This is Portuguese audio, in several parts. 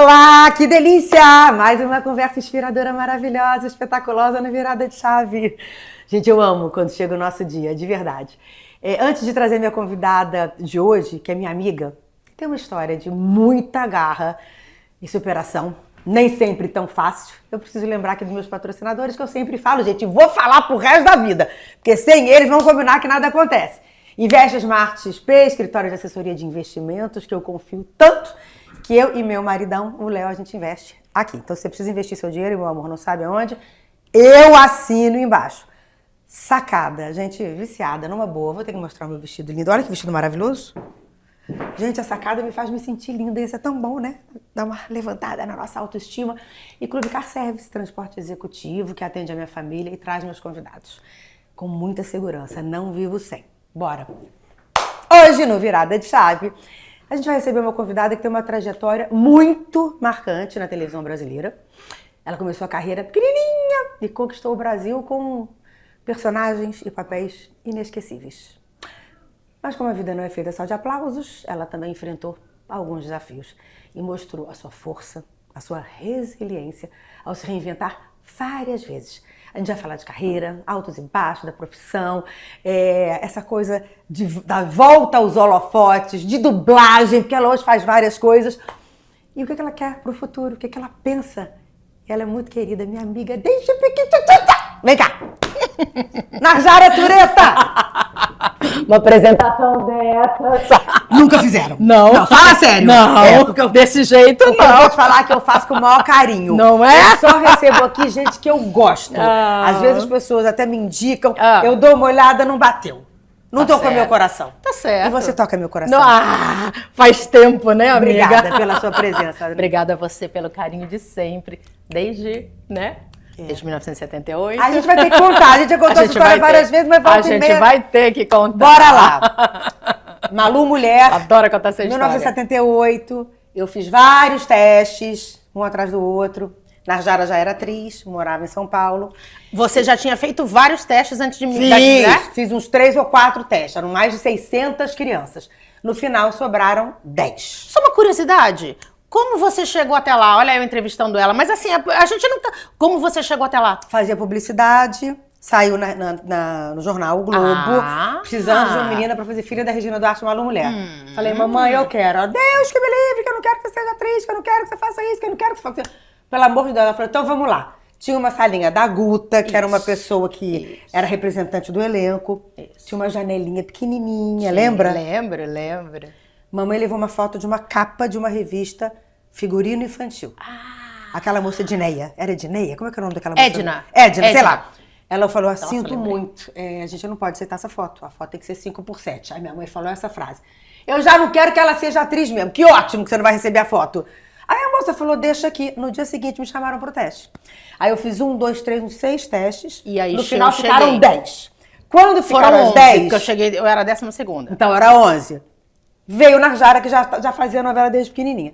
Olá, que delícia! Mais uma conversa inspiradora, maravilhosa, espetaculosa na virada de chave. Gente, eu amo quando chega o nosso dia, de verdade. Antes de trazer minha convidada de hoje, que é minha amiga, tem uma história de muita garra e superação, nem sempre tão fácil. Eu preciso lembrar aqui dos meus patrocinadores, que eu sempre falo, gente, vou falar pro resto da vida, porque sem eles vão combinar que nada acontece. Investe Smart XP, escritório de assessoria de investimentos, que eu confio tanto, que eu e meu maridão, o Léo, a gente investe aqui. Então, se você precisa investir seu dinheiro, meu amor, não sabe aonde, eu assino embaixo. Sacada, gente, viciada, numa boa. Vou ter que mostrar o meu vestido lindo. Olha que vestido maravilhoso. Gente, a sacada me faz me sentir linda. Isso é tão bom, né? Dá uma levantada na nossa autoestima. E Clube Car Service, transporte executivo, que atende a minha família e traz meus convidados. Com muita segurança, não vivo sem. Bora! Hoje, no Virada de Chave, a gente vai receber uma convidada que tem uma trajetória muito marcante na televisão brasileira. Ela começou a carreira pequenininha e conquistou o Brasil com personagens e papéis inesquecíveis. Mas como a vida não é feita só de aplausos, ela também enfrentou alguns desafios e mostrou a sua força, a sua resiliência ao se reinventar várias vezes. A gente vai falar de carreira, altos e baixos da profissão, essa coisa da volta aos holofotes, de dublagem, porque ela hoje faz várias coisas. E o que ela quer pro futuro, o que ela pensa. Ela é muito querida, minha amiga, desde pequitita. Vem cá! Narjara Tureta! Uma apresentação dessa. Nunca fizeram. Não. Fala sério. Não, porque desse jeito eu vou te falar que eu faço com o maior carinho. Não é? Eu só recebo aqui gente que eu gosto. Às vezes as pessoas até me indicam, eu dou uma olhada, não bateu. Não tocou meu coração. Tá certo. E você toca meu coração. Não, faz tempo, né, amiga? Obrigada pela sua presença. Obrigada a você pelo carinho de sempre. Desde 1978. A gente vai ter que contar. A gente já contou essa história várias vezes, mas volta e meia. A gente vai ter que contar. Bora lá. Malu Mulher. Adoro contar essa história. 1978. Eu fiz vários testes, um atrás do outro. Narjara já era atriz, morava em São Paulo. Você já tinha feito vários testes antes de me Fiz uns 3 ou 4 testes. Eram mais de 600 crianças. No final, sobraram 10. Só uma curiosidade. Como você chegou até lá? Olha eu entrevistando ela. Mas assim, a gente nunca... Como você chegou até lá? Fazia publicidade, saiu no jornal O Globo, precisando de uma menina pra fazer Filha da Regina Duarte, Malu Mulher. Falei, mamãe, eu quero. Oh, Deus que me livre, que eu não quero que você seja atriz, que eu não quero que você faça isso, que eu não quero que você faça... Pelo amor de Deus, ela falou, então vamos lá. Tinha uma salinha da Guta, que era uma pessoa que era representante do elenco. Tinha uma janelinha pequenininha, lembra? Lembro. Mamãe levou uma foto de uma capa de uma revista Figurino Infantil. Aquela moça Edneia. Era Edneia? Como é que é o nome daquela moça? Edna, sei lá. Ela falou, sinto muito, a gente não pode aceitar essa foto. A foto tem que ser 5x7. Aí minha mãe falou essa frase. Eu já não quero que ela seja atriz mesmo. Que ótimo que você não vai receber a foto. Aí a moça falou, deixa aqui. No dia seguinte me chamaram pro teste. Aí eu fiz 1, 2, 3, uns 6 testes. E aí no final cheguei. ficaram 10. Quando ficaram 10... porque eu era a 12ª. Então era 11. Veio Narjara, que já fazia novela desde pequenininha.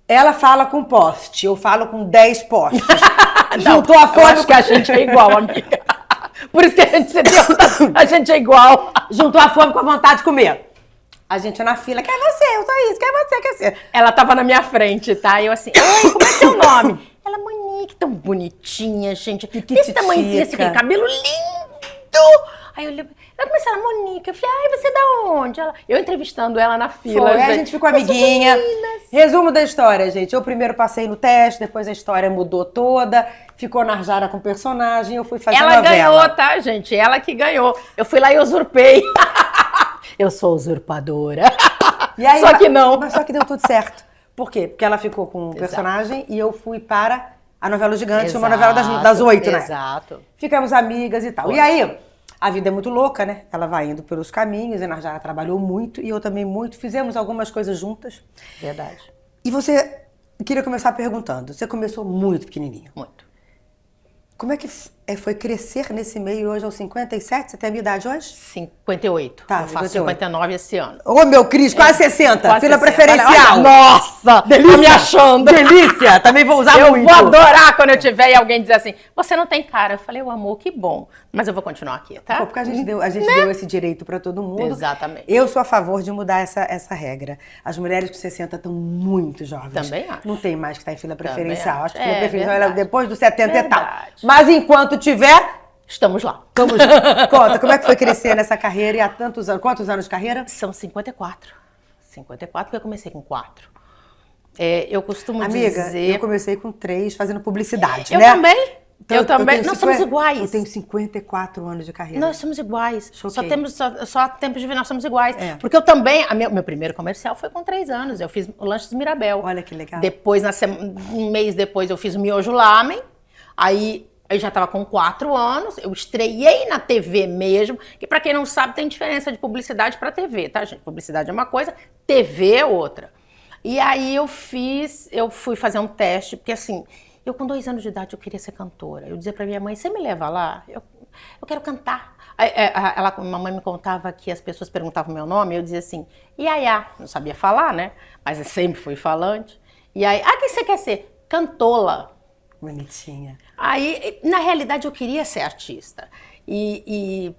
Ela fala com poste, eu falo com 10 postes. Juntou a fome... Eu acho que a gente é igual, amiga. Por isso que a gente é igual. Juntou a fome com a vontade de comer. A gente na fila, quer você, eu sou isso, quer você, quer ser. Ela tava na minha frente, tá? E eu assim, oi, como é seu nome? Ela, Monique, tão bonitinha, gente. Desse tamanhozinho, assim, aquele cabelo lindo. Aí eu olhei, ela começou a falar, Monique. Eu falei, você é da onde? Eu entrevistando ela na fila. Foi, a gente ficou amiguinha. Resumo da história, gente. Eu primeiro passei no teste, depois a história mudou toda. Ficou Narjara com personagem, eu fui fazer novela. Ela ganhou, tá, gente? Ela que ganhou. Eu fui lá e usurpei. Eu sou usurpadora. E aí, só que não. Mas só que deu tudo certo. Por quê? Porque ela ficou com o personagem e eu fui para a novela Gigante, uma novela das 8, né? Exato. Ficamos amigas e tal. E aí, a vida é muito louca, né? Ela vai indo pelos caminhos, a Narjara trabalhou muito e eu também muito. Fizemos algumas coisas juntas. Verdade. E você, queria começar perguntando, você começou muito pequenininha. Muito. Como é que foi crescer nesse meio hoje aos 57? Você tem a minha idade hoje? 58. Tá, eu faço 58. 59 esse ano. Ô, meu Cris, quase 60. Quase Fila 60. preferencial. Olha, nossa, Delícia. tô me achando. Delícia. Também vou usar Eu muito. vou adorar quando eu tiver e alguém dizer assim, você não tem cara. Eu falei, amor, que bom. Mas eu vou continuar aqui, tá? Porque a gente deu esse direito pra todo mundo. Exatamente. Eu sou a favor de mudar essa regra. As mulheres com 60 estão muito jovens. Também acho. Não tem mais que estar em fila preferencial. acho. Acho que fila É, preferencial é verdade. depois dos 70 e tal. Verdade. Mas enquanto tiver, Estamos lá. vamos. Conta, como é que foi crescer nessa carreira e há tantos anos? Quantos anos de carreira? São 54. 54 porque eu comecei com 4. Eu costumo Amiga, dizer... eu comecei com 3 fazendo publicidade, Eu né? também. Então, eu também. tenho Nós somos 50 iguais. Eu tenho 54 anos de carreira. Nós somos iguais. Choquei. Só tempo de ver, nós somos iguais. É. Porque eu também, meu primeiro comercial foi com 3 anos. Eu fiz o Lanches Mirabel. Olha que legal. Depois, um mês depois, eu fiz o Miojo Lamen. Aí eu já estava com 4 anos. Eu estreiei na TV mesmo. Que pra quem não sabe, tem diferença de publicidade pra TV, tá, gente? Publicidade é uma coisa, TV é outra. E aí eu fui fazer um teste, porque assim... Eu, com 2 anos de idade, eu queria ser cantora. Eu dizia pra minha mãe, você me leva lá? Eu quero cantar. Mamãe me contava que as pessoas perguntavam meu nome, eu dizia assim, Iaiá. Não sabia falar, né? Mas eu sempre fui falante. E aí, o que você quer ser? Cantola. Bonitinha. Aí, na realidade, eu queria ser artista.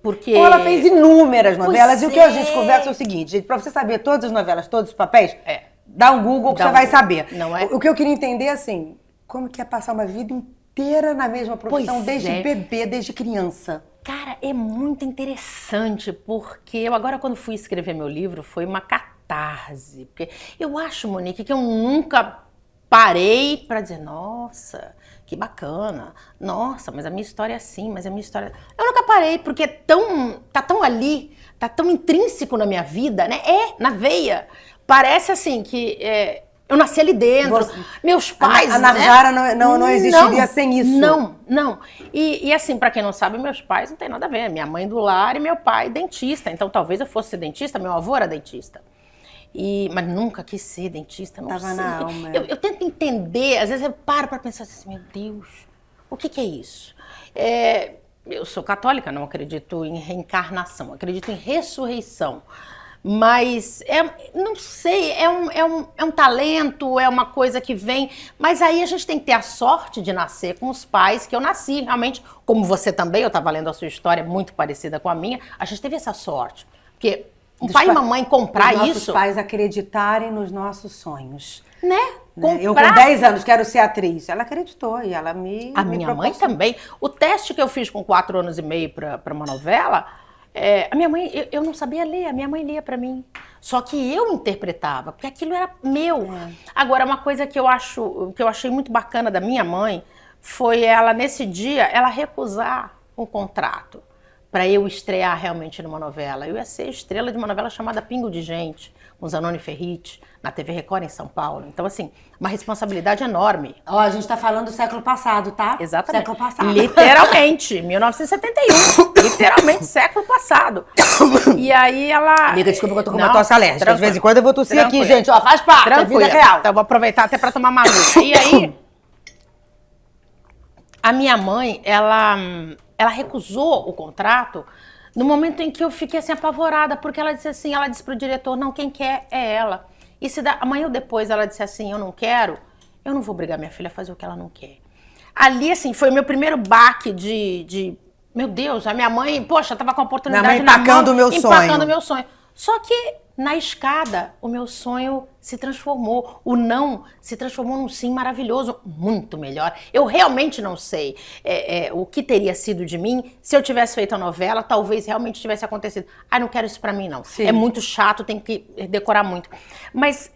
Porque... Ela fez inúmeras novelas. E o que a gente é. conversa é o seguinte, gente, pra você saber todas as novelas, todos os papéis, dá um Google que você vai saber. Não é? O que eu queria entender, assim, como que é passar uma vida inteira na mesma profissão, desde bebê, desde criança? Cara, é muito interessante, porque eu agora, quando fui escrever meu livro, foi uma catarse. Porque eu acho, Monique, que eu nunca parei pra dizer, nossa, que bacana, nossa, mas a minha história é assim, mas a minha história... Eu nunca parei, porque tá tão ali, tá tão intrínseco na minha vida, né? Na veia. Parece assim que... eu nasci ali dentro, meus pais... A Narjara não existiria sem isso. Não. E assim, pra quem não sabe, meus pais não tem nada a ver. Minha mãe do lar e meu pai dentista. Então talvez eu fosse ser dentista, meu avô era dentista. Mas nunca quis ser dentista, não Tava sei. na alma. Eu tento entender, às vezes eu paro pra pensar assim, meu Deus, o que é isso? Eu sou católica, não acredito em reencarnação, acredito em ressurreição. Mas, não sei, é um talento, é uma coisa que vem. Mas aí a gente tem que ter a sorte de nascer com os pais que eu nasci. Realmente, como você também, eu estava lendo a sua história, muito parecida com a minha, a gente teve essa sorte. Porque pai e mamãe comprar isso... Nossos pais acreditarem nos nossos sonhos. Né? Eu com 10 anos quero ser atriz. Ela acreditou e ela me... A minha mãe também. O teste que eu fiz com 4 anos e meio para uma novela... a minha mãe, eu não sabia ler, a minha mãe lia pra mim. Só que eu interpretava, porque aquilo era meu. Agora, uma coisa que eu achei muito bacana da minha mãe foi ela, nesse dia, ela recusar um contrato pra eu estrear realmente numa novela. Eu ia ser estrela de uma novela chamada Pingo de Gente, com Zanoni Ferriti, na TV Record em São Paulo. Então, assim, uma responsabilidade enorme. Ó, a gente tá falando do século passado, tá? Exatamente. Século passado. Literalmente, 1971. Literalmente, século passado. E aí ela... Amiga, desculpa que eu tô com uma tosse alérgica. De vez em quando eu vou tossir aqui, Tranquila. gente. Ó, faz parte, é vida real. Então eu vou aproveitar até pra tomar uma aguinha. E aí, a minha mãe, ela recusou o contrato no momento em que eu fiquei assim apavorada, porque ela disse pro diretor, não, quem quer é ela. E se amanhã ou depois ela disse assim, eu não quero, eu não vou obrigar minha filha a fazer o que ela não quer. Ali, assim, foi o meu primeiro baque de meu Deus, a minha mãe, poxa, tava com a oportunidade minha mãe empacando o meu sonho. Empacando o meu sonho. Só que na escada, o meu sonho se transformou. O não se transformou num sim maravilhoso, muito melhor. Eu realmente não sei o que teria sido de mim se eu tivesse feito a novela, talvez realmente tivesse acontecido. Não quero isso pra mim, não. Sim. É muito chato, tem que decorar muito. Mas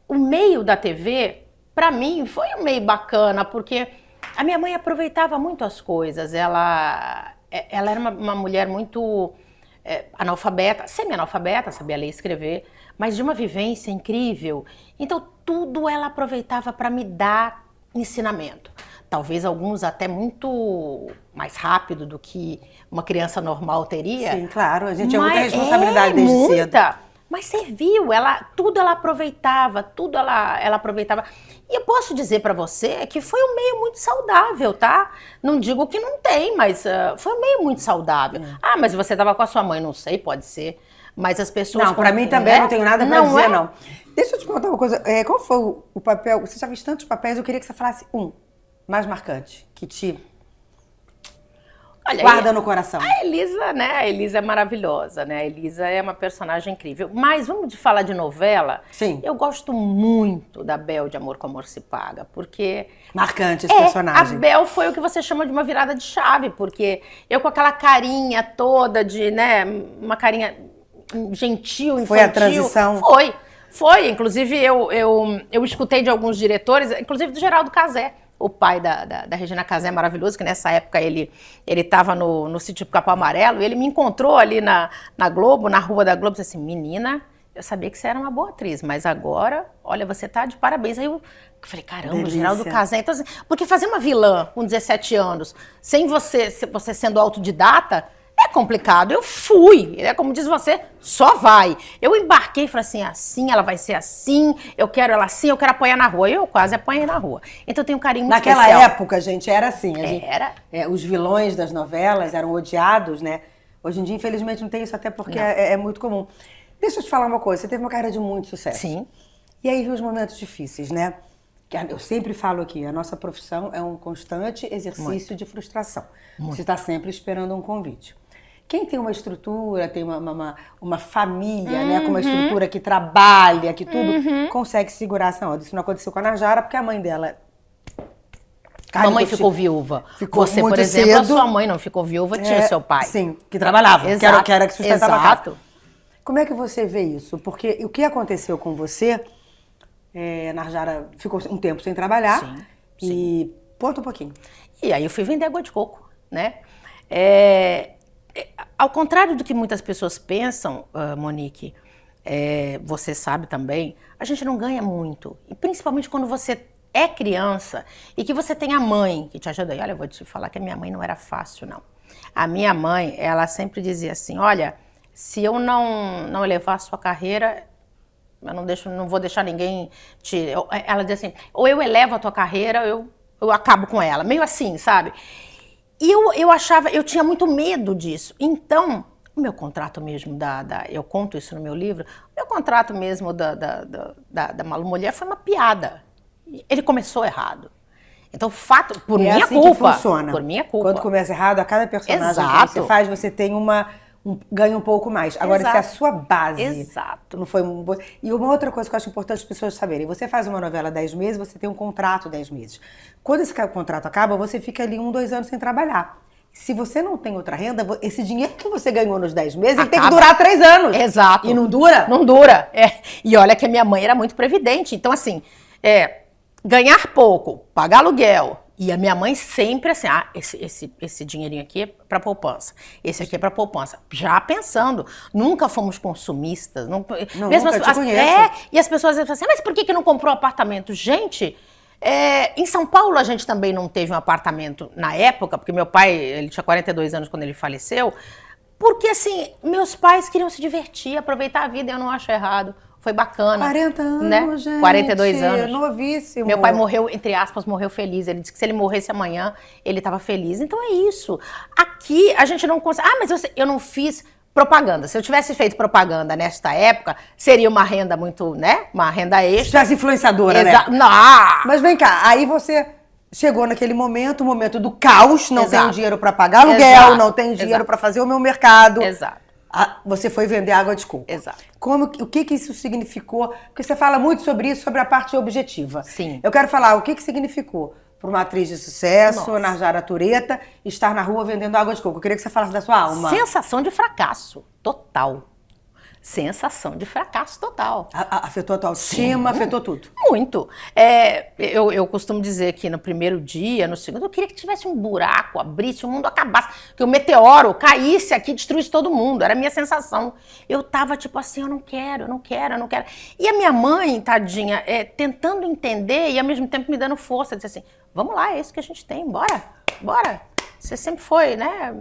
o meio da TV, pra mim, foi um meio bacana, porque a minha mãe aproveitava muito as coisas. Ela era uma mulher muito... analfabeta, semi-analfabeta, sabia ler e escrever, mas de uma vivência incrível. Então, tudo ela aproveitava para me dar ensinamento. Talvez alguns até muito mais rápido do que uma criança normal teria. Sim, claro, a gente tem muita responsabilidade desde cedo. Mas serviu, tudo ela aproveitava, ela aproveitava. E eu posso dizer pra você que foi um meio muito saudável, tá? Não digo que não tem, mas foi um meio muito saudável. Ah, mas você tava com a sua mãe, não sei, pode ser. Mas as pessoas... Não, pra mim também não tenho nada pra dizer, não. Deixa eu te contar uma coisa. Qual foi o papel? Você já fez tantos papéis, eu queria que você falasse um mais marcante, que te guarda no coração. A Elisa, né? A Elisa é maravilhosa, né? A Elisa é uma personagem incrível. Mas vamos falar de novela? Sim. Eu gosto muito da Bel de Amor com Amor se Paga, porque... Marcante esse personagem. A Bel foi o que você chama de uma virada de chave, porque eu com aquela carinha toda de, né? Uma carinha gentil, infantil. Foi a transição? Foi. Inclusive, eu escutei de alguns diretores, inclusive do Geraldo Cazé, o pai da Regina Casé, maravilhoso, que nessa época ele estava no sítio Capão Amarelo, e ele me encontrou ali na Globo, na Rua da Globo, e disse assim, menina, eu sabia que você era uma boa atriz, mas agora, olha, você tá de parabéns. Aí eu falei, caramba, o Geraldo Cazé. Então, assim, porque fazer uma vilã com 17 anos, sem você sendo autodidata, é complicado. Eu fui, como diz você, só vai. Eu embarquei e falei assim, ela vai ser assim, eu quero ela assim, eu quero apanhar na rua. Eu quase apanhei na rua. Então eu tenho um carinho muito especial. Naquela época, gente, era assim. Era. Os vilões das novelas eram odiados, né? Hoje em dia, infelizmente, não tem isso, até porque é muito comum. Deixa eu te falar uma coisa, você teve uma carreira de muito sucesso. Sim. E aí veio os momentos difíceis, né? Eu sempre falo aqui, a nossa profissão é um constante exercício de frustração. Você está sempre esperando um convite. Quem tem uma estrutura, tem uma família, né, com uma estrutura que trabalha, que tudo, consegue segurar essa onda. Isso não aconteceu com a Najara, porque a mãe dela... A mamãe ficou viúva. Você, por exemplo, cedo, a sua mãe não ficou viúva, tinha seu pai. Sim, que trabalhava, Exato. que era que sustentava a casa. Exato. Como é que você vê isso? Porque o que aconteceu com você, a Najara ficou um tempo sem trabalhar. Sim. E conta um pouquinho. E aí eu fui vender água de coco, né? Ao contrário do que muitas pessoas pensam, Monique, você sabe também, a gente não ganha muito. E principalmente quando você é criança e que você tem a mãe que te ajuda. E olha, eu vou te falar que a minha mãe não era fácil, não. A minha mãe, ela sempre dizia assim, olha, se eu não elevar a sua carreira, eu não vou deixar ninguém te... Ela dizia assim, ou eu elevo a tua carreira, eu acabo com ela. Meio assim, sabe? E eu tinha muito medo disso. Então, o meu contrato mesmo eu conto isso no meu livro, o meu contrato mesmo da Malu Mulher foi uma piada. Ele começou errado. Então, fato, por minha assim culpa. Que funciona. Por minha culpa. Quando começa errado, a cada personagem Exato. que você faz, você tem ganha um pouco mais. Agora, Exato. se a sua base Exato. não foi... E uma outra coisa que eu acho importante as pessoas saberem, você faz uma novela 10 meses, você tem um contrato 10 meses. Quando esse contrato acaba, você fica ali 1, 2 anos sem trabalhar. Se você não tem outra renda, esse dinheiro que você ganhou nos 10 meses, ele tem que durar 3 anos. Exato. E não dura? Não dura. E olha que a minha mãe era muito previdente. Então, assim, ganhar pouco, pagar aluguel. E a minha mãe sempre assim, esse dinheirinho aqui é para poupança, esse aqui é para poupança. Já pensando, nunca fomos consumistas. Nunca te conheço. E as pessoas dizem assim, mas por que não comprou apartamento? Gente, em São Paulo a gente também não teve um apartamento na época, porque meu pai, ele tinha 42 anos quando ele faleceu, porque assim, meus pais queriam se divertir, aproveitar a vida, e eu não acho errado. Foi bacana. 40 anos, né? gente. 42 anos. Novíssimo. Meu pai morreu, entre aspas, morreu feliz. Ele disse que se ele morresse amanhã, ele estava feliz. Então é isso. Aqui a gente não consegue... mas eu não fiz propaganda. Se eu tivesse feito propaganda nesta época, seria uma renda muito, né? Uma renda extra. Se tivesse influenciadora, né? Não. Mas vem cá, aí você... Chegou naquele momento, o momento do caos, não Exato. tem dinheiro para pagar aluguel, Exato. não tem dinheiro Exato. para fazer o meu mercado. Exato. Você foi vender água de coco. Exato. O que isso significou? Porque você fala muito sobre isso, sobre a parte objetiva. Sim. Eu quero falar o que significou para uma atriz de sucesso, Nossa. Najara Tureta, estar na rua vendendo água de coco. Eu queria que você falasse da sua alma. Sensação de fracasso total. Sensação de fracasso total. Afetou a tua autoestima, afetou tudo. Muito. Eu costumo dizer que no primeiro dia, no segundo, eu queria que tivesse um buraco, abrisse, o mundo acabasse, que o meteoro caísse aqui e destruísse todo mundo. Era a minha sensação. Eu tava tipo assim, eu não quero. E a minha mãe, tadinha, tentando entender e ao mesmo tempo me dando força, disse assim, vamos lá, é isso que a gente tem, bora. Você sempre foi, né?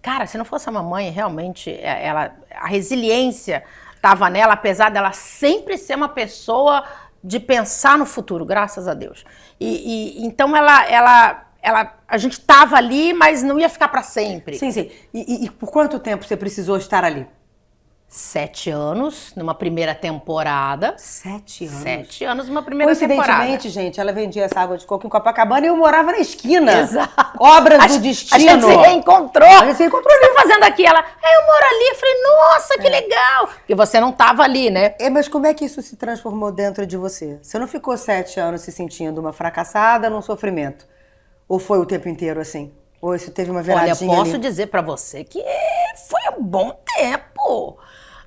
Cara, se não fosse a mamãe, realmente, a resiliência estava nela, apesar dela sempre ser uma pessoa de pensar no futuro, graças a Deus. Então a gente estava ali, mas não ia ficar para sempre. Sim, sim. E por quanto tempo você precisou estar ali? 7 anos, numa primeira temporada. 7 anos? 7 anos numa primeira temporada. Coincidentemente, gente, ela vendia essa água de coco em Copacabana e eu morava na esquina. Exato. Obras do destino. A gente se reencontrou. A gente se encontrou. O que você tá fazendo aqui? Ela, eu moro ali. Eu falei, nossa, que legal. Porque você não tava ali, né? Mas como é que isso se transformou dentro de você? Você não ficou 7 anos se sentindo uma fracassada num sofrimento? Ou foi o tempo inteiro assim? Ou isso teve uma viradinha? Olha, eu posso dizer pra você que foi um bom tempo.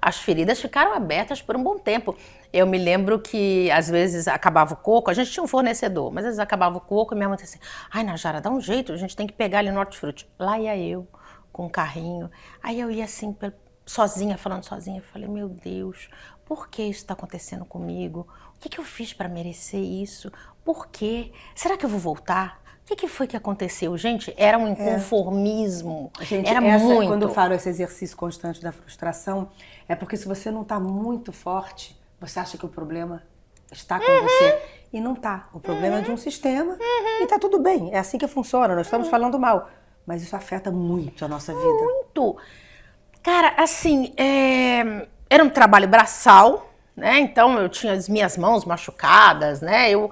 As feridas ficaram abertas por um bom tempo. Eu me lembro que, às vezes, acabava o coco. A gente tinha um fornecedor, mas às vezes acabava o coco e minha mãe disse assim, ai, Najara, dá um jeito, a gente tem que pegar ali no hortifruti. Lá ia eu, com um carrinho. Aí eu ia assim, sozinha, falando sozinha. Eu falei, meu Deus, por que isso está acontecendo comigo? O que eu fiz para merecer isso? Por quê? Será que eu vou voltar? O que foi que aconteceu? Gente, era um inconformismo. Gente, era muito. Quando eu falo esse exercício constante da frustração, é porque se você não está muito forte, você acha que o problema está com você. E não está. O problema é de um sistema e está tudo bem. É assim que funciona. Nós estamos falando mal. Mas isso afeta muito a nossa vida. Muito. Cara, assim, era um trabalho braçal, né? Então eu tinha as minhas mãos machucadas, né? Eu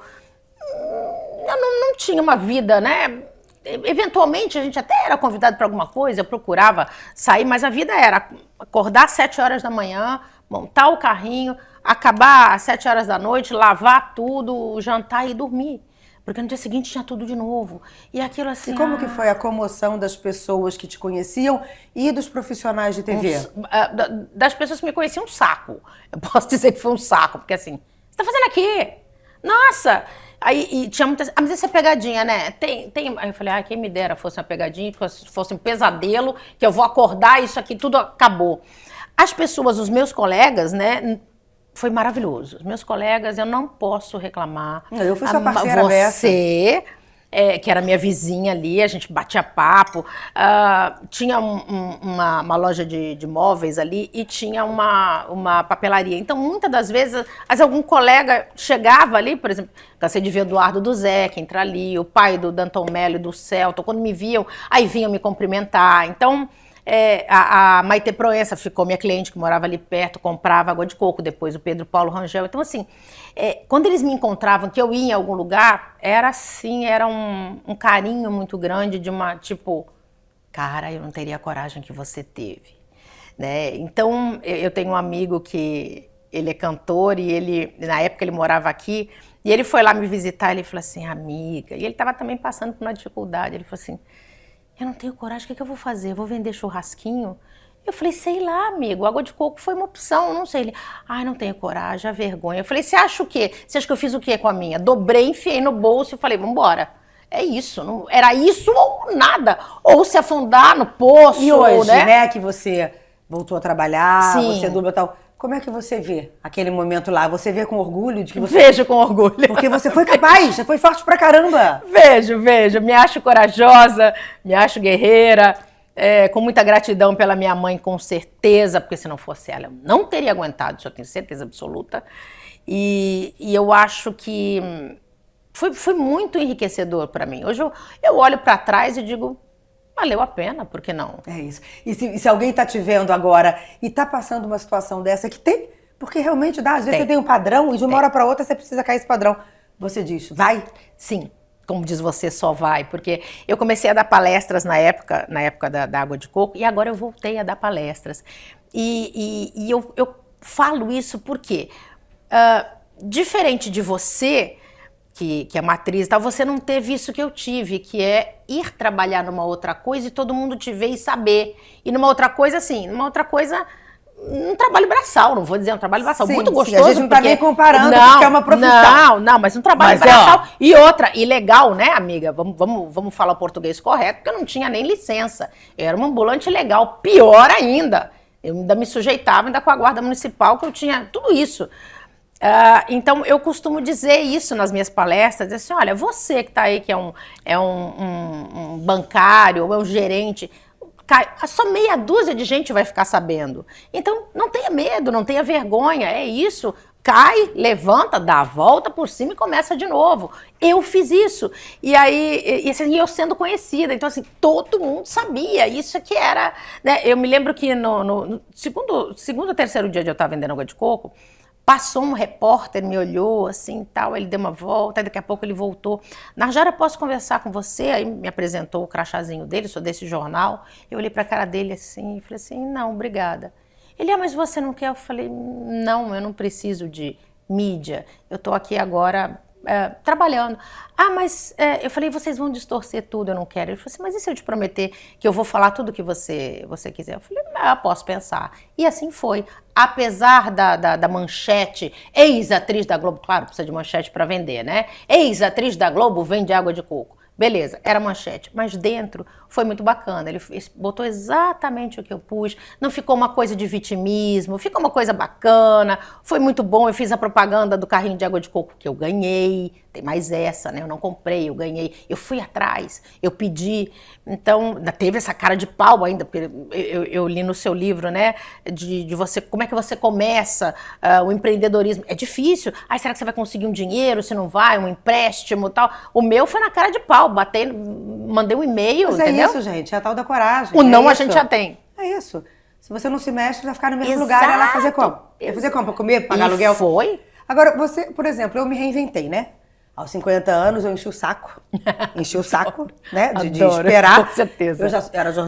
não tinha uma vida, né? Eventualmente a gente até era convidado para alguma coisa, eu procurava sair, mas a vida era acordar às 7 horas da manhã, montar o carrinho, acabar às 7 horas da noite, lavar tudo, jantar e dormir. Porque no dia seguinte tinha tudo de novo. E aquilo assim... E como que foi a comoção das pessoas que te conheciam e dos profissionais de TV? Das pessoas que me conheciam, um saco. Eu posso dizer que foi um saco, porque assim, você tá fazendo aqui? Nossa! Aí e tinha muitas... mas essa é pegadinha, né? Tem... Aí eu falei, quem me dera fosse uma pegadinha, fosse um pesadelo, que eu vou acordar e isso aqui tudo acabou. As pessoas, os meus colegas, né? Foi maravilhoso. Os meus colegas, eu não posso reclamar. Eu fui sua parceira dessa. Você, que era minha vizinha ali, a gente batia papo. Tinha uma loja de móveis ali e tinha uma papelaria. Então, muitas das vezes, algum colega chegava ali, por exemplo, cansei de ver o Eduardo do Zé, que entra ali, o pai do Danton Mello e do Celton, quando me viam, aí vinham me cumprimentar. Então... a Maite Proença ficou minha cliente, que morava ali perto, comprava água de coco, depois o Pedro Paulo Rangel. Então, assim, quando eles me encontravam, que eu ia em algum lugar, era assim, era um carinho muito grande de uma, tipo, cara, eu não teria a coragem que você teve, né? Então, eu tenho um amigo que, ele é cantor e ele, na época ele morava aqui, e ele foi lá me visitar, ele falou assim, amiga, e ele estava também passando por uma dificuldade, ele falou assim, eu não tenho coragem, o que eu vou fazer? Eu vou vender churrasquinho? Eu falei, sei lá, amigo, água de coco foi uma opção, não sei. Ele, não tenho coragem, a vergonha. Eu falei, você acha o quê? Você acha que eu fiz o quê com a minha? Dobrei, enfiei no bolso e falei, vambora. É isso, não, era isso ou nada. Ou se afundar no poço, e hoje, né, que você voltou a trabalhar, você dubla e tal... Como é que você vê aquele momento lá? Você vê com orgulho de que você... Vejo com orgulho. Porque você foi capaz, você foi forte pra caramba. Vejo. Me acho corajosa, me acho guerreira, com muita gratidão pela minha mãe, com certeza, porque se não fosse ela, eu não teria aguentado, isso eu tenho certeza absoluta. E eu acho que foi muito enriquecedor pra mim. Hoje eu olho pra trás e digo... Valeu a pena, por que não? É isso. E se alguém tá te vendo agora e tá passando uma situação dessa que tem, porque realmente dá, às vezes você tem um padrão e de uma hora para outra você precisa cair esse padrão. Você diz, vai? Sim, como diz você, só vai, porque eu comecei a dar palestras na época da água de coco e agora eu voltei a dar palestras. E eu falo isso porque, diferente de você... Que é matriz e tal, você não teve isso que eu tive, que é ir trabalhar numa outra coisa e todo mundo te ver e saber. E numa outra coisa, assim, um trabalho braçal, não vou dizer um trabalho braçal, muito gostoso. Sim, a gente não tá nem comparando, porque é uma profissão. Não, mas um trabalho braçal. E outra, e legal, né, amiga? Vamos falar o português correto, porque eu não tinha nem licença. Eu era uma ambulante legal, pior ainda. Eu ainda me sujeitava ainda com a guarda municipal, que eu tinha tudo isso. Então, eu costumo dizer isso nas minhas palestras, dizer assim, olha, você que está aí, que é um bancário, ou é um gerente, só meia dúzia de gente vai ficar sabendo. Então, não tenha medo, não tenha vergonha, é isso. Cai, levanta, dá a volta por cima e começa de novo. Eu fiz isso. E aí, eu sendo conhecida. Então, assim, todo mundo sabia. Isso que era... Né? Eu me lembro que no segundo ou terceiro dia de eu estar vendendo água de coco, passou um repórter, me olhou assim, tal, ele deu uma volta, aí daqui a pouco ele voltou. Narjara, posso conversar com você? Aí me apresentou o crachazinho dele, sou desse jornal. Eu olhei para a cara dele assim, e falei assim, não, obrigada. Ele, mas você não quer? Eu falei, não, eu não preciso de mídia, eu tô aqui agora trabalhando. Mas eu falei, vocês vão distorcer tudo, eu não quero. Ele falou assim, mas e se eu te prometer que eu vou falar tudo que você quiser? Eu falei, posso pensar. E assim foi. Apesar da manchete, ex-atriz da Globo, claro, precisa de manchete para vender, né? Ex-atriz da Globo vende água de coco. Beleza, era manchete, mas dentro foi muito bacana, ele botou exatamente o que eu pus, não ficou uma coisa de vitimismo, ficou uma coisa bacana, foi muito bom, eu fiz a propaganda do carrinho de água de coco que eu ganhei, tem mais essa, né, eu não comprei, eu ganhei, eu fui atrás, eu pedi, então teve essa cara de pau ainda, porque eu li no seu livro, né, de você, como é que você começa o empreendedorismo, é difícil, será que você vai conseguir um dinheiro, se não vai, um empréstimo e tal, o meu foi na cara de pau, mandei um e-mail, mas entendeu? É isso, gente, é a tal da coragem. O não a gente já tem. É isso. Se você não se mexe, vai ficar no mesmo lugar e ela vai fazer como? Vai fazer como? Pra comer, pra pagar aluguel? Foi. Agora, você, por exemplo, eu me reinventei, né? Aos 50 anos eu enchi o saco, né? De esperar. Com certeza. Eu já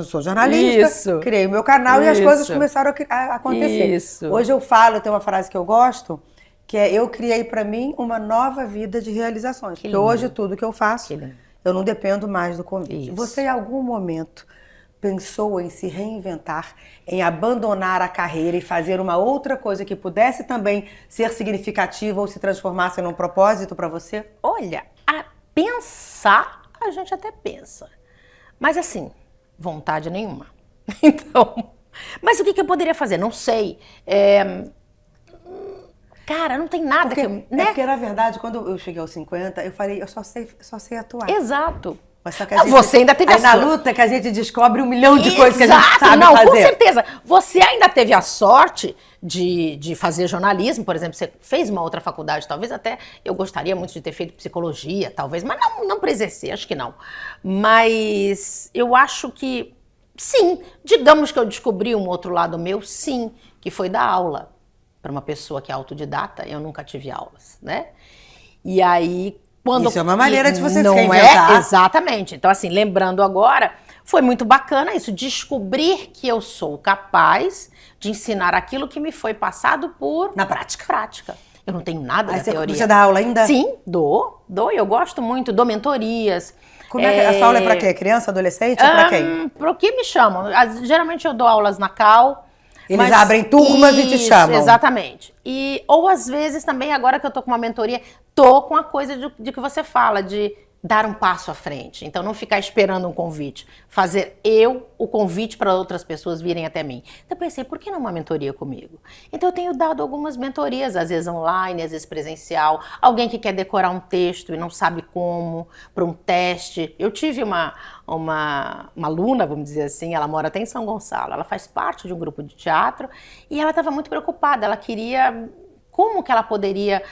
sou jornalista, criei o meu canal e as coisas começaram a acontecer. Isso. Hoje eu falo, tem uma frase que eu gosto, que é eu criei pra mim uma nova vida de realizações. Porque hoje tudo que eu faço, eu não dependo mais do convite. Isso. Você em algum momento pensou em se reinventar, em abandonar a carreira e fazer uma outra coisa que pudesse também ser significativa ou se transformasse num propósito para você? Olha, a pensar, a gente até pensa. Mas assim, vontade nenhuma. Então, mas o que eu poderia fazer? Não sei. Cara, não tem nada porque, que eu... Né? Porque, na verdade, quando eu cheguei aos 50, eu falei, eu só sei atuar. Exato. Mas só que a gente, você ainda teve aí na luta que a gente descobre 1 milhão de coisas que a gente sabe não, fazer. Com certeza. Você ainda teve a sorte de fazer jornalismo, por exemplo, você fez uma outra faculdade, talvez até eu gostaria muito de ter feito psicologia, talvez, mas não precisei, acho que não. Mas eu acho que, sim, digamos que eu descobri um outro lado meu, sim, que foi dar aula. Para uma pessoa que é autodidata, eu nunca tive aulas, né? E aí, quando... Isso é uma maneira de você se não reinventar. Exatamente. Então, assim, lembrando agora, foi muito bacana isso, descobrir que eu sou capaz de ensinar aquilo que me foi passado na prática. Eu não tenho nada da teoria. Você dá aula ainda? Sim, dou. Eu gosto muito, dou mentorias. Como é que a sua aula é para quê? Criança, adolescente ou para quem? Para o que me chamam. Geralmente eu dou aulas na Cal. Eles abrem turmas e te chamam. Exatamente. Ou às vezes também, agora que eu tô com uma mentoria, tô com a coisa de que você fala, de dar um passo à frente. Então, não ficar esperando um convite. Fazer o convite para outras pessoas virem até mim. Então, eu pensei, por que não uma mentoria comigo? Então, eu tenho dado algumas mentorias, às vezes online, às vezes presencial. Alguém que quer decorar um texto e não sabe como, para um teste. Eu tive uma aluna, vamos dizer assim, ela mora até em São Gonçalo. Ela faz parte de um grupo de teatro e ela estava muito preocupada. Ela queria... Como que ela poderia...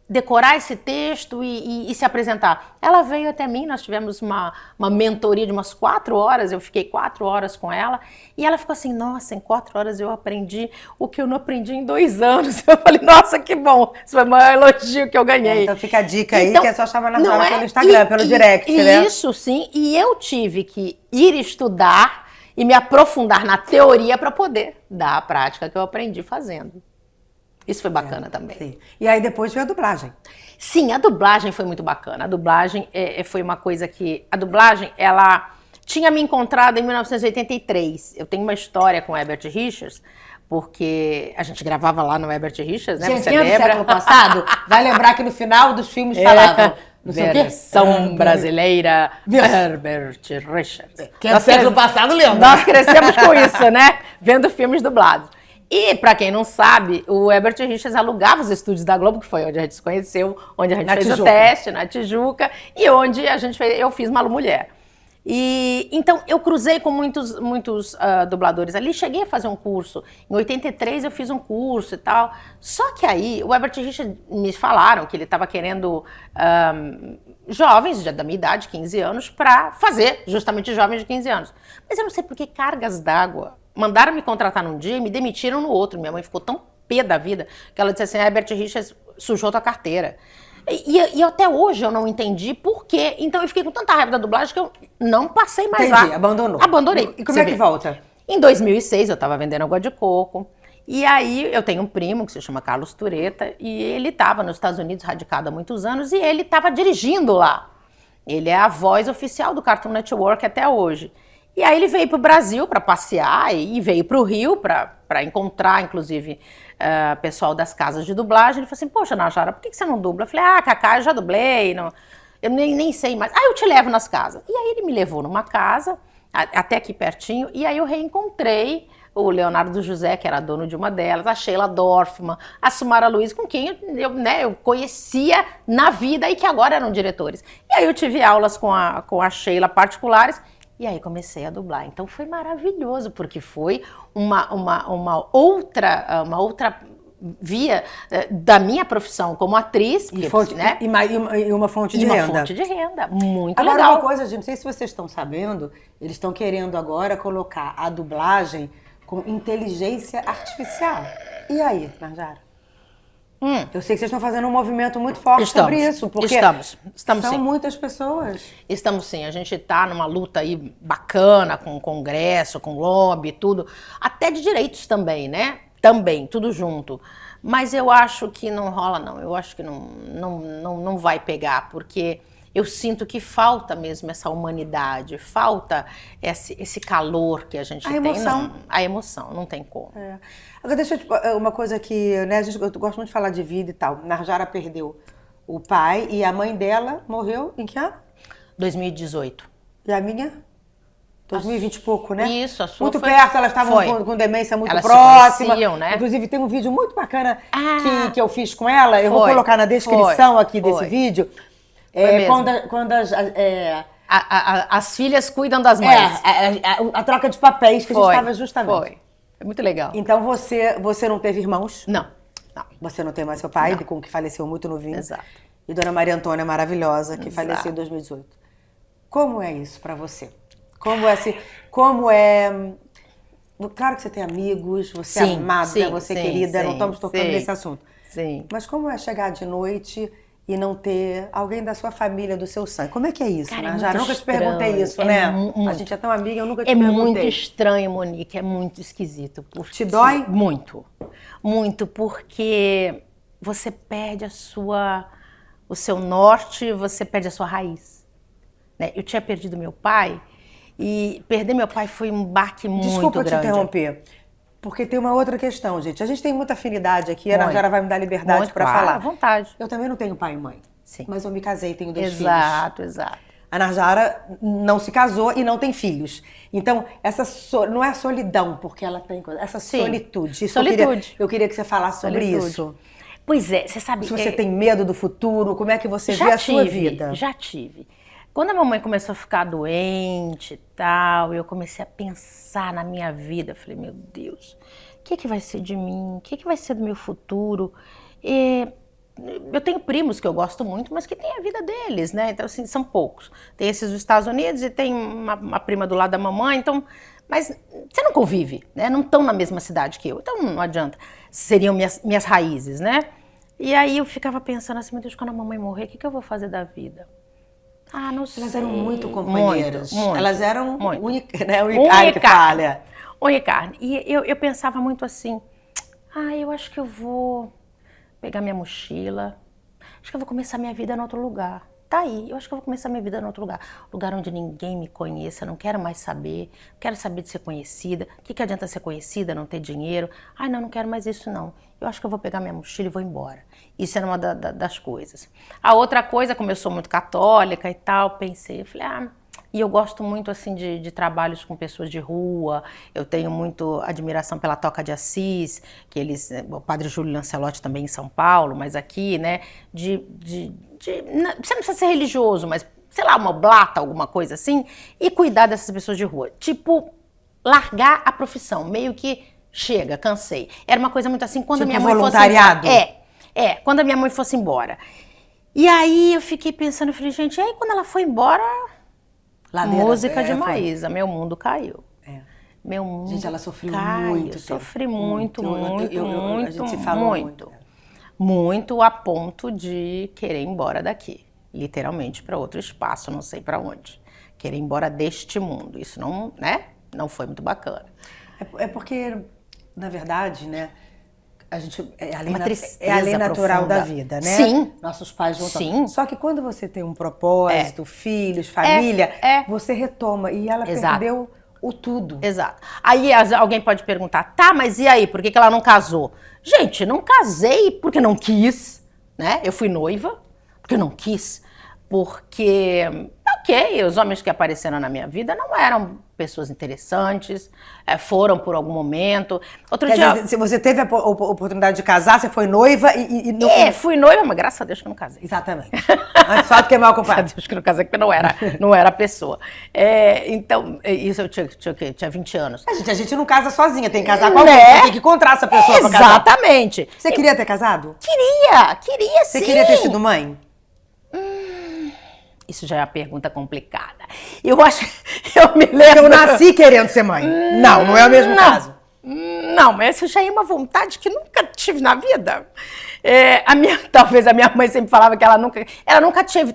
decorar esse texto e se apresentar. Ela veio até mim, nós tivemos uma mentoria de umas 4 horas, eu fiquei 4 horas com ela, e ela ficou assim, nossa, em 4 horas eu aprendi o que eu não aprendi em 2 anos. Eu falei, nossa, que bom, isso foi o maior elogio que eu ganhei. Então fica a dica aí, que é só chamar na sala pelo Instagram, pelo direct, e né? Isso sim, e eu tive que ir estudar e me aprofundar na teoria para poder dar a prática que eu aprendi fazendo. Isso foi bacana também. Sim. E aí depois veio a dublagem. Sim, a dublagem foi muito bacana. A dublagem foi uma coisa que... A dublagem, ela tinha me encontrado em 1983. Eu tenho uma história com o Herbert Richards, porque a gente gravava lá no Herbert Richards, né? Você lembra? Do século passado, vai lembrar que no final dos filmes falavam... Versão brasileira, Herbert Richards. Que é do século passado, lembra? Nós crescemos com isso, né? Vendo filmes dublados. E, pra quem não sabe, o Herbert Richards alugava os estúdios da Globo, que foi onde a gente se conheceu, onde a gente fez o teste, na Tijuca, e onde eu fiz Malu Mulher. E então eu cruzei com muitos dubladores ali, cheguei a fazer um curso. Em 83 eu fiz um curso e tal. Só que aí o Herbert Richards me falaram que ele estava querendo jovens da minha idade, 15 anos, para fazer justamente jovens de 15 anos. Mas eu não sei por que cargas d'água. Mandaram me contratar num dia e me demitiram no outro. Minha mãe ficou tão pé da vida que ela disse assim: Herbert Richards sujou tua carteira. E até hoje eu não entendi por quê. Então eu fiquei com tanta raiva da dublagem que eu não passei mais lá. Entendi, abandonou. Abandonei. E como é que volta? Em 2006 eu estava vendendo água de coco. E aí eu tenho um primo que se chama Carlos Tureta. E ele estava nos Estados Unidos radicado há muitos anos. E ele estava dirigindo lá. Ele é a voz oficial do Cartoon Network até hoje. E aí ele veio para o Brasil para passear e veio para o Rio para encontrar, inclusive, pessoal das casas de dublagem. Ele falou assim: poxa, Najara, por que você não dubla? Eu falei: Cacá, eu já dublei, não, eu nem sei mais. Eu te levo nas casas. E aí ele me levou numa casa, até aqui pertinho, e aí eu reencontrei o Leonardo José, que era dono de uma delas, a Sheila Dorfman, a Sumara Luiz, com quem eu conhecia na vida e que agora eram diretores. E aí eu tive aulas com a Sheila particulares. E aí comecei a dublar. Então foi maravilhoso, porque foi uma outra via da minha profissão como atriz. E uma fonte de renda. Uma fonte de renda, muito agora, legal. Agora uma coisa, gente, não sei se vocês estão sabendo, eles estão querendo agora colocar a dublagem com inteligência artificial. E aí, Najara? Eu sei que vocês estão fazendo um movimento muito forte sobre isso, porque estamos são sim. muitas pessoas. Estamos sim, a gente está numa luta aí bacana com o Congresso, com o lobby, tudo, até de direitos também, né? Também, tudo junto. Mas eu acho que não rola, não. Eu acho que não vai pegar, porque eu sinto que falta mesmo essa humanidade, falta esse calor que a gente tem. A emoção, não tem como. Agora, deixa eu uma coisa que, né, eu gosto muito de falar de vida e tal. Najara perdeu o pai e a mãe dela morreu em que ano? 2018. E a minha? 2020 e pouco, né? Isso, a sua muito perto, elas estavam com demência muito próxima. Conheciam, né? Inclusive, tem um vídeo muito bacana que eu fiz com ela. Eu vou colocar na descrição aqui desse vídeo. Quando as filhas cuidam das mães. A troca de papéis que a gente estava justamente. Foi muito legal. Então você não teve irmãos? Não. Você não tem mais seu pai, com que faleceu muito novinho. Exato. E Dona Maria Antônia, maravilhosa, que faleceu em 2018. Como é isso pra você? Como é... Claro que você tem amigos, você é amada, você é querida, não estamos tocando nesse assunto. Sim. Mas como é chegar de noite e não ter alguém da sua família, do seu sangue? Como é que é isso, né? Já nunca te perguntei isso, né? A gente é tão amiga, eu nunca te perguntei. É muito estranho, Monique, é muito esquisito. Te dói? Muito. Muito, porque você perde o seu norte, você perde a sua raiz. Né? Eu tinha perdido meu pai, e perder meu pai foi um baque muito grande. Desculpa te interromper, porque tem uma outra questão, gente. A gente tem muita afinidade aqui, a Najara vai me dar liberdade para falar. À vontade. Eu também não tenho pai e mãe. Sim. Mas eu me casei e tenho 2 filhos. Exato. A Najara não se casou e não tem filhos. Então, não é solidão, porque ela tem essa solitude. Eu queria que você falasse sobre isso. Pois é, você sabe... Se você tem medo do futuro, como é que você vê a sua vida? Já tive. Quando a mamãe começou a ficar doente e tal, eu comecei a pensar na minha vida. Eu falei: meu Deus, o que vai ser de mim? O que vai ser do meu futuro? Eu tenho primos que eu gosto muito, mas que têm a vida deles, né? Então, assim, são poucos. Tem esses dos Estados Unidos e tem uma prima do lado da mamãe, então... Mas você não convive, né? Não estão na mesma cidade que eu, então não adianta. Seriam minhas raízes, né? E aí eu ficava pensando assim: meu Deus, quando a mamãe morrer, o que eu vou fazer da vida? Não sei. Elas eram muito companheiras. Muito, elas eram unicárne. E eu pensava muito assim: eu acho que eu vou pegar minha mochila, acho que eu vou começar minha vida em outro lugar. Tá aí, eu acho que eu vou começar minha vida em outro lugar. Lugar onde ninguém me conheça, não quero mais saber, quero saber de ser conhecida. O que adianta ser conhecida, não ter dinheiro? Não quero mais isso não. Eu acho que eu vou pegar minha mochila e vou embora. Isso era uma das coisas. A outra coisa, como eu sou muito católica e tal, pensei, eu falei, e eu gosto muito assim de trabalhos com pessoas de rua, eu tenho muito admiração pela Toca de Assis, o Padre Júlio Lancelotti também em São Paulo, mas aqui, né, você não precisa ser religioso, mas sei lá, uma oblata, alguma coisa assim, e cuidar dessas pessoas de rua. Tipo, largar a profissão, meio que chega, cansei. Era uma coisa muito assim, quando tipo a minha mãe voluntariado? fosse embora. Quando a minha mãe fosse embora. E aí eu fiquei pensando, eu falei, gente, e aí quando ela foi embora, Ladeira, música de foi. Maísa, meu mundo caiu. Meu mundo Gente, ela sofreu caiu. muito. Sofri muito, muito, a gente se falou muito. Muito a ponto de querer ir embora daqui. Literalmente para outro espaço, não sei para onde. Querer ir embora deste mundo. Isso não, né? Não foi muito bacana. É porque, na verdade, né? A gente é a lei, Uma tristeza a lei natural profunda. da vida, né? Sim. Nossos pais vão. Sim. Só que quando você tem um propósito, filhos, família, você retoma. E ela perdeu o tudo. Exato. Aí alguém pode perguntar, tá, mas e aí? Por que ela não casou? Gente, não casei porque não quis, né? Eu fui noiva porque não quis. Porque, ok, os homens que apareceram na minha vida não eram pessoas interessantes, foram por algum momento. Outro Quer dia... dizer, se você teve a oportunidade de casar, você foi noiva e não... fui noiva, mas graças a Deus que não casei. Exatamente. Mas só porque é mal ocupado. Graças a Deus que não casei, porque não era a pessoa. Então, isso eu tinha 20 anos. A gente não casa sozinha, tem que casar com alguém. Você tem que encontrar essa pessoa pra casar. Exatamente. Você queria ter casado? Queria sim. Você queria ter sido mãe? Isso já é uma pergunta complicada. Eu acho que eu me lembro... Eu nasci querendo ser mãe. Não é o mesmo caso. Não, mas isso já é uma vontade que nunca tive na vida. Talvez a minha mãe sempre falava que ela nunca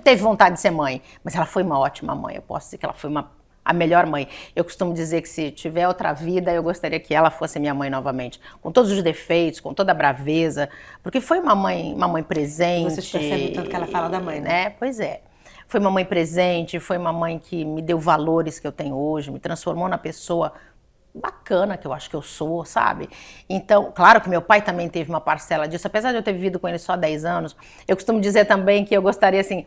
teve vontade de ser mãe. Mas ela foi uma ótima mãe. Eu posso dizer que ela foi a melhor mãe. Eu costumo dizer que se tiver outra vida, eu gostaria que ela fosse minha mãe novamente. Com todos os defeitos, com toda a braveza. Porque foi uma mãe presente. Vocês percebem tanto que ela fala da mãe, né? Pois é. Foi uma mãe presente, foi uma mãe que me deu valores que eu tenho hoje, me transformou na pessoa bacana que eu acho que eu sou, sabe? Então, claro que meu pai também teve uma parcela disso, apesar de eu ter vivido com ele só 10 anos, eu costumo dizer também que eu gostaria, assim,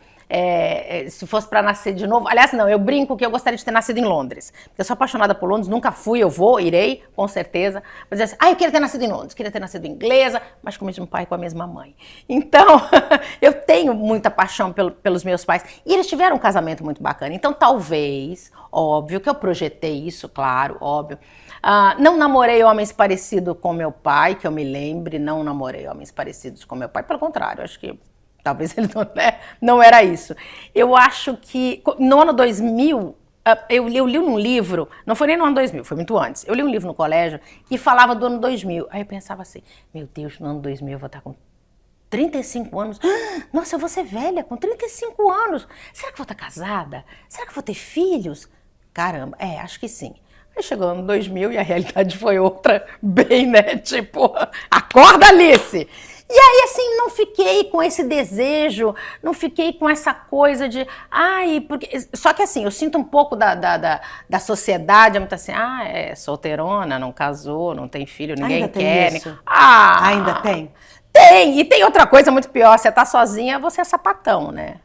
se fosse para nascer de novo, aliás, não, eu brinco que eu gostaria de ter nascido em Londres, porque eu sou apaixonada por Londres, nunca fui, eu vou, irei, com certeza, mas assim, eu queria ter nascido em Londres, queria ter nascido inglesa, mas com o mesmo pai e com a mesma mãe. Então, eu tenho muita paixão pelos meus pais, e eles tiveram um casamento muito bacana, então talvez, óbvio que eu projetei isso, claro, óbvio. Não namorei homens parecidos com meu pai, que eu me lembre, não namorei homens parecidos com meu pai, pelo contrário, acho que talvez ele não era isso. Eu acho que no ano 2000, eu li um livro, não foi nem no ano 2000, foi muito antes, eu li um livro no colégio que falava do ano 2000, aí eu pensava assim, meu Deus, no ano 2000 eu vou estar com 35 anos, nossa, eu vou ser velha com 35 anos, será que eu vou estar casada? Será que eu vou ter filhos? Caramba, acho que sim. Aí chegou o ano 2000 e a realidade foi outra, bem, né, tipo, acorda, Alice! E aí, assim, não fiquei com esse desejo, não fiquei com essa coisa de, porque... Só que assim, eu sinto um pouco da sociedade, é muito assim, é solteirona, não casou, não tem filho, ninguém quer. Tem isso? Ainda tem? Tem, e tem outra coisa muito pior, você tá sozinha, você é sapatão, né?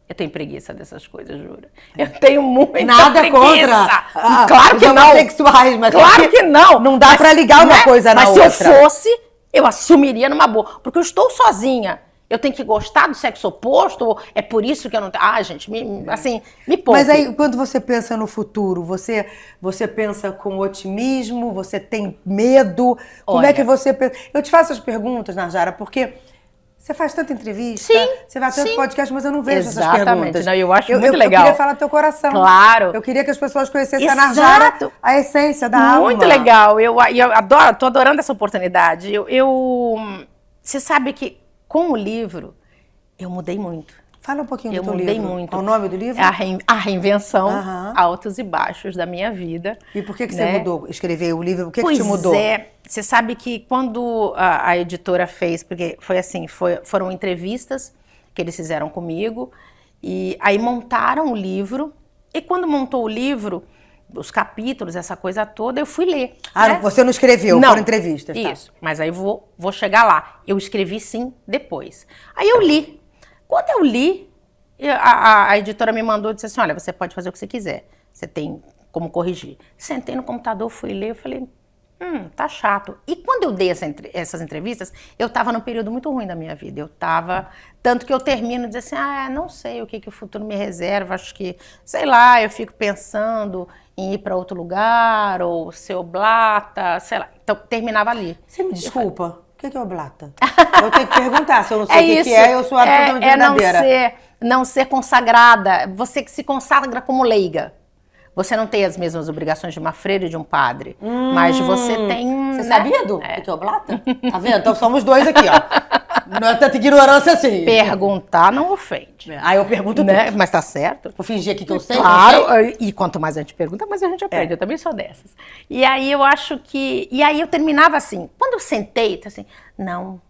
Eu tenho preguiça dessas coisas, juro. Eu tenho muita Nada preguiça. Contra. Claro que não. Sexuais, mas claro que não. Não dá pra ligar uma coisa na outra. Mas se eu fosse, eu assumiria numa boa. Porque eu estou sozinha. Eu tenho que gostar do sexo oposto. É por isso que eu não... gente, me poupe. Mas aí, quando você pensa no futuro, você pensa com otimismo? Você tem medo? Como é que você pensa? Eu te faço as perguntas, Narjara, porque... Você faz tanta entrevista, você vai tanto podcast, mas eu não vejo essas perguntas. Não, eu acho muito legal. Eu queria falar do teu coração. Claro. Eu queria que as pessoas conhecessem a Narjara, a essência da alma. Muito legal. Eu tô adorando essa oportunidade. Você sabe que com o livro eu mudei muito. Fala um pouquinho do teu livro. Eu mudei muito. Qual o nome do livro? A reinvenção, altos e baixos da minha vida. E por que você mudou? Escrever o livro, o que te mudou? Você sabe que quando a editora fez, porque foi assim, foram entrevistas que eles fizeram comigo, e aí montaram o livro, e quando montou o livro, os capítulos, essa coisa toda, eu fui ler. Né? Você não escreveu, foram entrevistas. Isso, mas aí vou chegar lá. Eu escrevi sim depois. Aí eu li. Quando eu li, a editora me mandou e disse assim, olha, você pode fazer o que você quiser. Você tem como corrigir. Sentei no computador, fui ler, eu falei, Tá chato. E quando eu dei essas entrevistas, eu tava num período muito ruim da minha vida. Eu tava, tanto que eu termino dizendo assim, não sei o que o futuro me reserva, acho que, sei lá, eu fico pensando em ir para outro lugar, ou ser oblata, sei lá. Então, terminava ali. Você me desculpa, o que é oblata? Eu tenho que perguntar, se eu não sei o que é, eu sou absolutamente verdadeira. Não ser consagrada, você que se consagra como leiga. Você não tem as mesmas obrigações de uma freira e de um padre, mas você tem... Você sabia do que é oblata? Tá vendo? Então somos dois aqui, ó. Não é tanta ignorância assim. Perguntar não ofende. Aí eu pergunto tudo. Mas tá certo. Vou fingir aqui que eu sei. Claro, e quanto mais a gente pergunta, mais a gente aprende. Eu também sou dessas. E aí eu acho que... E aí eu terminava assim, quando eu sentei, assim, não.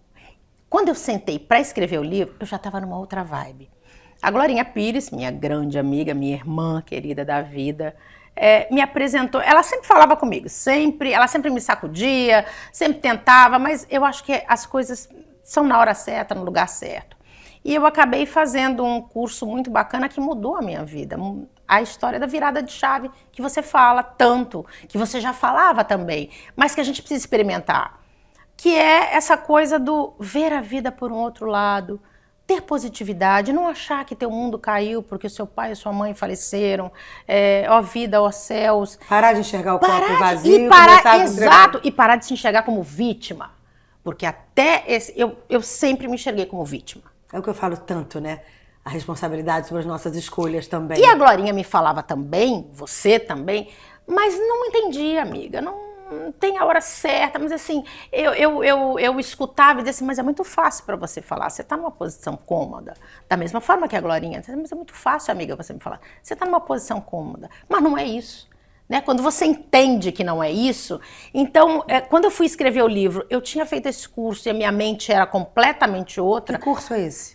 Quando eu sentei para escrever o livro, eu já estava numa outra vibe. A Glorinha Pires, minha grande amiga, minha irmã querida da vida, me apresentou. Ela sempre falava comigo, ela sempre me sacudia, sempre tentava, mas eu acho que as coisas são na hora certa, no lugar certo. E eu acabei fazendo um curso muito bacana que mudou a minha vida. A história da virada de chave, que você fala tanto, que você já falava também, mas que a gente precisa experimentar. Que é essa coisa do ver a vida por um outro lado, ter positividade, não achar que teu mundo caiu porque seu pai e sua mãe faleceram, ó vida, ó céus. Parar de enxergar o copo vazio. E parar de se enxergar como vítima. Porque eu sempre me enxerguei como vítima. É o que eu falo tanto, né? A responsabilidade sobre as nossas escolhas também. E a Glorinha me falava também, você também, mas não entendia, amiga, não tem a hora certa, mas assim, eu escutava e disse assim, mas é muito fácil para você falar, você está numa posição cômoda, da mesma forma que a Glorinha, mas é muito fácil, amiga, você me falar, você está numa posição cômoda, mas não é isso, né? Quando você entende que não é isso, então, quando eu fui escrever o livro, eu tinha feito esse curso e a minha mente era completamente outra. Que curso é esse?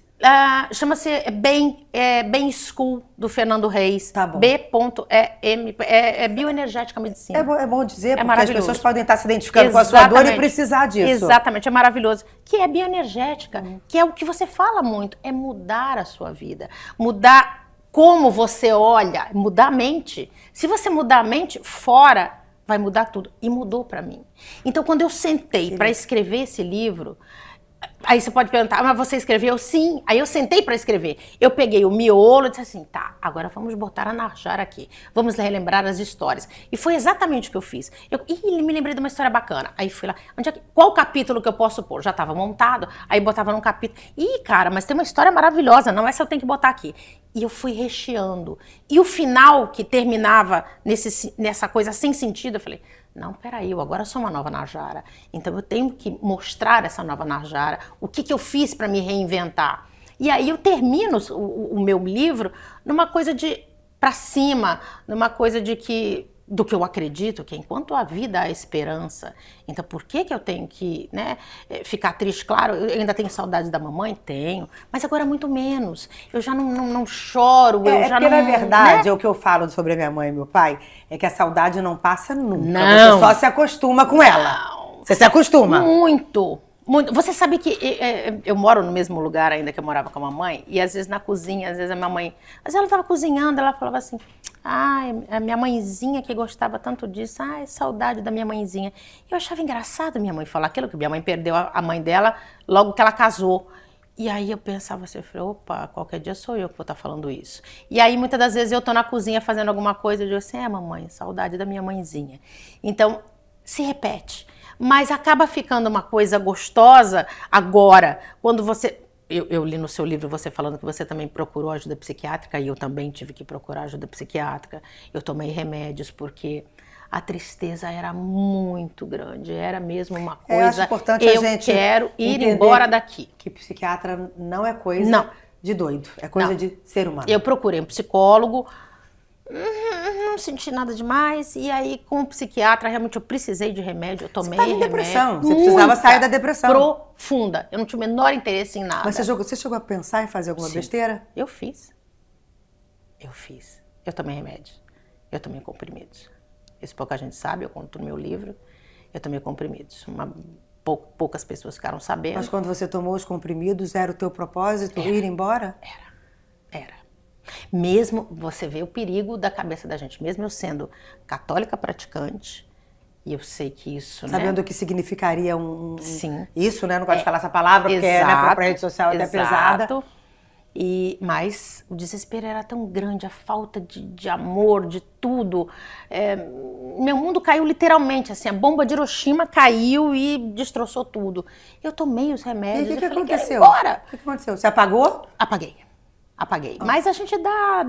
Chama-se Bem School, do Fernando Reis. Tá bom. B.M. É bioenergética medicina. É bom dizer, porque as pessoas podem estar se identificando com a sua dor e precisar disso. Exatamente, é maravilhoso. Que é bioenergética, que é o que você fala muito, é mudar a sua vida. Mudar como você olha, mudar a mente. Se você mudar a mente, fora vai mudar tudo. E mudou para mim. Então, quando eu sentei para escrever esse livro... Aí você pode perguntar, mas você escreveu? Sim. Aí eu sentei para escrever. Eu peguei o miolo e disse assim, tá, agora vamos botar a Narjara aqui. Vamos relembrar as histórias. E foi exatamente o que eu fiz. Me lembrei de uma história bacana. Aí fui lá, qual capítulo que eu posso pôr? Já estava montado, aí botava num capítulo. Cara, mas tem uma história maravilhosa, não, essa eu tenho que botar aqui. E eu fui recheando. E o final, que terminava nessa coisa sem sentido, eu falei... Não, peraí, eu agora sou uma nova Narjara. Então eu tenho que mostrar essa nova Narjara, o que eu fiz para me reinventar. E aí eu termino o meu livro numa coisa de para cima, numa coisa do que eu acredito, que enquanto a vida há esperança. Então por que eu tenho que, né, ficar triste? Claro, eu ainda tenho saudades da mamãe? Tenho, mas agora muito menos. Eu já não choro, eu já não... na verdade, né? O que eu falo sobre a minha mãe e meu pai é que a saudade não passa nunca. Não. Você só se acostuma com ela. Você se acostuma. Muito. Você sabe que eu moro no mesmo lugar ainda que eu morava com a mamãe, e às vezes na cozinha, às vezes a minha mãe... Mas ela estava cozinhando, ela falava assim, a minha mãezinha que gostava tanto disso, saudade da minha mãezinha. Eu achava engraçado minha mãe falar aquilo, que minha mãe perdeu a mãe dela logo que ela casou. E aí eu pensava assim, eu falei, opa, qualquer dia sou eu que vou estar falando isso. E aí muitas das vezes eu tô na cozinha fazendo alguma coisa, eu digo assim, mamãe, saudade da minha mãezinha. Então, se repete. Mas acaba ficando uma coisa gostosa agora, quando você... Eu li no seu livro você falando que você também procurou ajuda psiquiátrica, e eu também tive que procurar ajuda psiquiátrica. Eu tomei remédios porque a tristeza era muito grande, era mesmo uma coisa... acho importante a gente quero ir embora daqui. Que psiquiatra não é coisa de doido, é coisa de ser humano. Eu procurei um psicólogo... Não senti nada demais, e aí com o psiquiatra realmente eu precisei de remédio, eu tomei remédio. Você estava em depressão, você precisava sair da depressão. Profunda, eu não tinha o menor interesse em nada. Mas você chegou a pensar em fazer alguma besteira? Eu fiz. Eu tomei remédio, eu tomei comprimidos. Isso pouca gente sabe, eu conto no meu livro, eu tomei comprimidos. Poucas pessoas ficaram sabendo. Mas quando você tomou os comprimidos, era o teu propósito ir embora? Era. Mesmo, você vê o perigo da cabeça da gente, mesmo eu sendo católica praticante, E eu sei que isso, Sabendo né? o que significaria Sim. isso, né? Não gosto de falar essa palavra, porque na própria rede social é até pesada. Mas o desespero era tão grande, a falta de amor, de tudo. Meu mundo caiu literalmente, assim, a bomba de Hiroshima caiu e destroçou tudo. Eu tomei os remédios, E o que aconteceu? Quero ir embora. O que aconteceu? Você apagou? Apaguei. Mas a gente dá.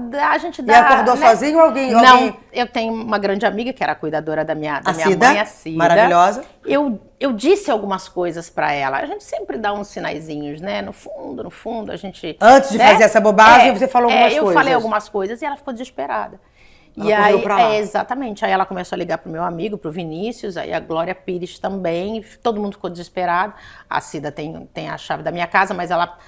E acordou sozinho ou alguém? Não, eu tenho uma grande amiga que era a cuidadora da minha mãe, a Cida. Maravilhosa. Eu disse algumas coisas pra ela. A gente sempre dá uns sinaizinhos, né? No fundo, a gente. Antes de fazer essa bobagem, você falou algumas coisas. Eu falei algumas coisas e ela ficou desesperada. Ela correu pra lá. Exatamente. Aí ela começou a ligar pro meu amigo, pro Vinícius, aí a Glória Pires também. Todo mundo ficou desesperado. A Cida tem a chave da minha casa, mas ela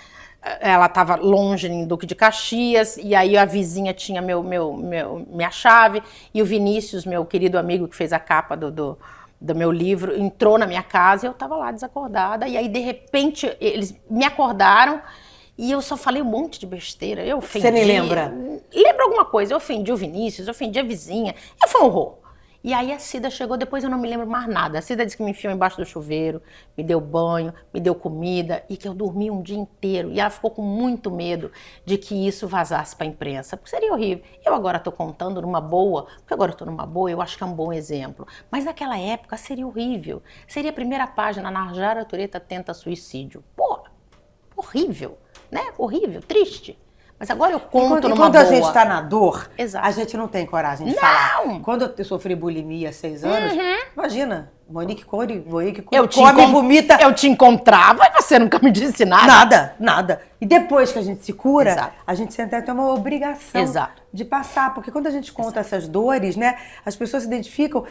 estava longe em Duque de Caxias, e aí a vizinha tinha minha chave, e o Vinícius, meu querido amigo que fez a capa do meu livro, entrou na minha casa e eu estava lá desacordada, e aí de repente eles me acordaram e eu só falei um monte de besteira, eu ofendi. Você nem lembra? Lembro alguma coisa, eu ofendi o Vinícius, eu ofendi a vizinha, foi um horror. E aí a Cida chegou, depois eu não me lembro mais nada. A Cida disse que me enfiou embaixo do chuveiro, me deu banho, me deu comida e que eu dormi um dia inteiro. E ela ficou com muito medo de que isso vazasse para a imprensa, porque seria horrível. Eu agora estou contando numa boa, porque agora eu estou numa boa, eu acho que é um bom exemplo. Mas naquela época seria horrível. Seria a primeira página, Narjara Tureta tenta suicídio. Pô, horrível, né? Horrível, triste. Mas agora eu conto numa boa. Quando a gente está na dor, Exato. A gente não tem coragem de falar. Quando eu sofri bulimia há 6 anos, imagina, Monique come e vomita. Eu te encontrava e você nunca me disse nada. Nada. E depois que a gente se cura, Exato. a gente sente até uma obrigação de passar. Porque quando a gente conta essas dores, né, as pessoas se identificam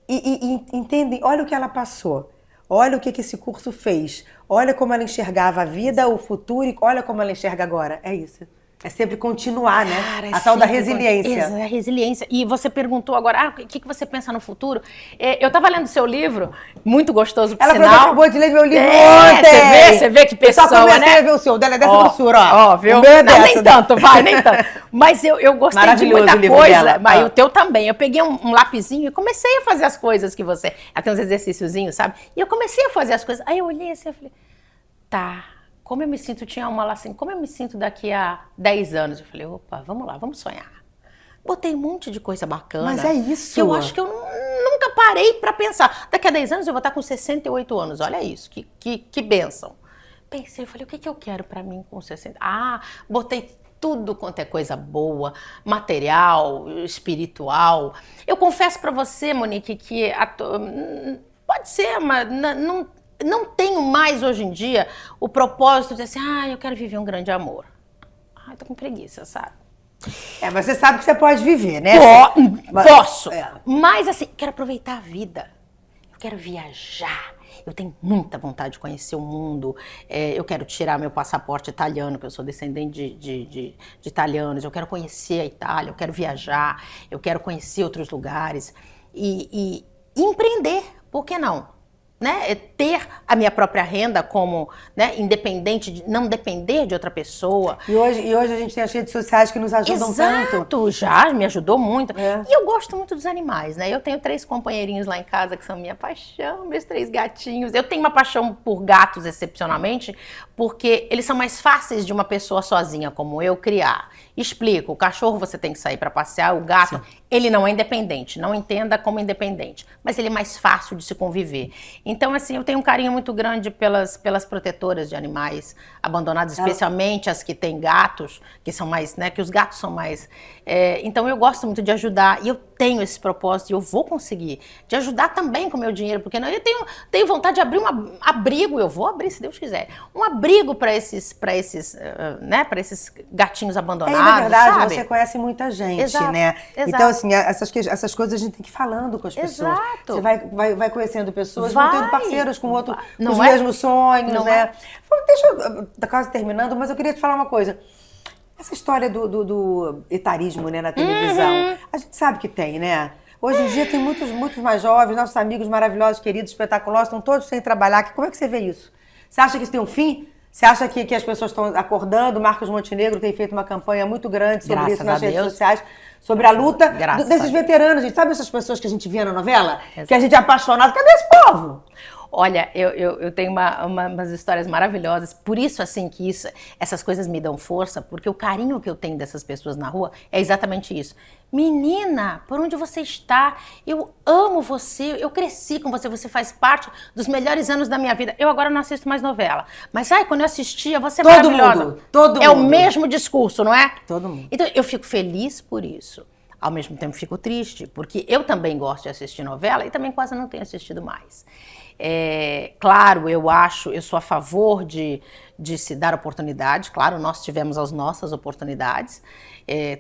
e entendem, olha o que ela passou. Olha o que esse curso fez. Olha como ela enxergava a vida, o futuro e olha como ela enxerga agora. É isso. É sempre continuar, né? Cara, a tal da resiliência. A resiliência. E você perguntou agora, o que você pensa no futuro? Eu estava lendo seu livro, muito gostoso, por Ela sinal. Ela acabou de ler meu livro ontem. Você vê que pessoa, só comecei né? a ver o seu, dela é dessa grossura, ó. Ó, viu? O meu é dessa, nem tanto, vai, nem tanto. Mas eu gostei de muita coisa, mas o teu também. Eu peguei um lapisinho e comecei a fazer as coisas que você... Até uns exercíciozinhos, sabe? E eu comecei a fazer as coisas. Aí eu olhei assim e falei, tá... Como eu me sinto, tinha uma lá assim, como eu me sinto daqui a 10 anos? Eu falei, opa, vamos lá, vamos sonhar. Botei um monte de coisa bacana. Mas é isso. Que eu acho que eu nunca parei pra pensar. Daqui a 10 anos eu vou estar com 68 anos, olha isso, que bênção. Pensei, eu falei, o que eu quero pra mim com 60? Botei tudo quanto é coisa boa, material, espiritual. Eu confesso pra você, Monique, que pode ser, mas não tenho mais hoje em dia o propósito de assim, eu quero viver um grande amor. Tô com preguiça, sabe? Mas você sabe que você pode viver, né? Posso. Mas assim, quero aproveitar a vida. Eu quero viajar. Eu tenho muita vontade de conhecer o mundo. Eu quero tirar meu passaporte italiano, que eu sou descendente de italianos. Eu quero conhecer a Itália, eu quero viajar, eu quero conhecer outros lugares. E empreender, por que não? Né? Ter a minha própria renda como, né, independente, de não depender de outra pessoa. E hoje a gente tem as redes sociais que nos ajudam tanto. Exato, já me ajudou muito. E eu gosto muito dos animais, né? Eu tenho 3 companheirinhos lá em casa que são minha paixão, meus 3 gatinhos. Eu tenho uma paixão por gatos, excepcionalmente, porque eles são mais fáceis de uma pessoa sozinha como eu criar. Explico, o cachorro você tem que sair para passear, o gato, ele não é independente, não entenda como independente, mas ele é mais fácil de se conviver. Então, assim, eu tenho um carinho muito grande pelas protetoras de animais abandonados, especialmente as que têm gatos, que são mais, né, que os gatos são mais... então, eu gosto muito de ajudar, e eu tenho esse propósito, e eu vou conseguir, de ajudar também com o meu dinheiro, porque não, eu tenho vontade de abrir um abrigo, eu vou abrir, se Deus quiser, um abrigo para esses gatinhos abandonados. Na verdade, sabe? você conhece muita gente, Exato, né? exato. Então, assim, essas coisas a gente tem que ir falando com as pessoas. Exato. Você vai conhecendo pessoas, vão tendo parceiros com os é? mesmos sonhos, Não né? é? Deixa eu, tá quase terminando, mas eu queria te falar uma coisa. Essa história do etarismo, né, na televisão, a gente sabe que tem, né? Hoje em dia tem muitos mais jovens, nossos amigos maravilhosos, queridos, espetaculosos, estão todos sem trabalhar. Como é que você vê isso? Você acha que isso tem um fim? Você acha que as pessoas estão acordando? Marcos Montenegro tem feito uma campanha muito grande sobre Graças isso nas a redes Deus. sociais, sobre a luta Graças desses a Deus. veteranos. Gente, sabe essas pessoas que a gente via na novela? Exato. Que a gente é apaixonado. Cadê esse povo? Olha, eu tenho umas histórias maravilhosas, por isso, assim, que essas coisas me dão força, porque o carinho que eu tenho dessas pessoas na rua é exatamente isso. Menina, por onde você está? Eu amo você, eu cresci com você, você faz parte dos melhores anos da minha vida. Eu agora não assisto mais novela, mas quando eu assistia, você é maravilhosa. Todo É mundo. o mesmo discurso, não é? Todo mundo. Então, eu fico feliz por isso. Ao mesmo tempo, fico triste, porque eu também gosto de assistir novela e também quase não tenho assistido mais. Claro, eu sou a favor de se dar oportunidade. Claro, nós tivemos as nossas oportunidades.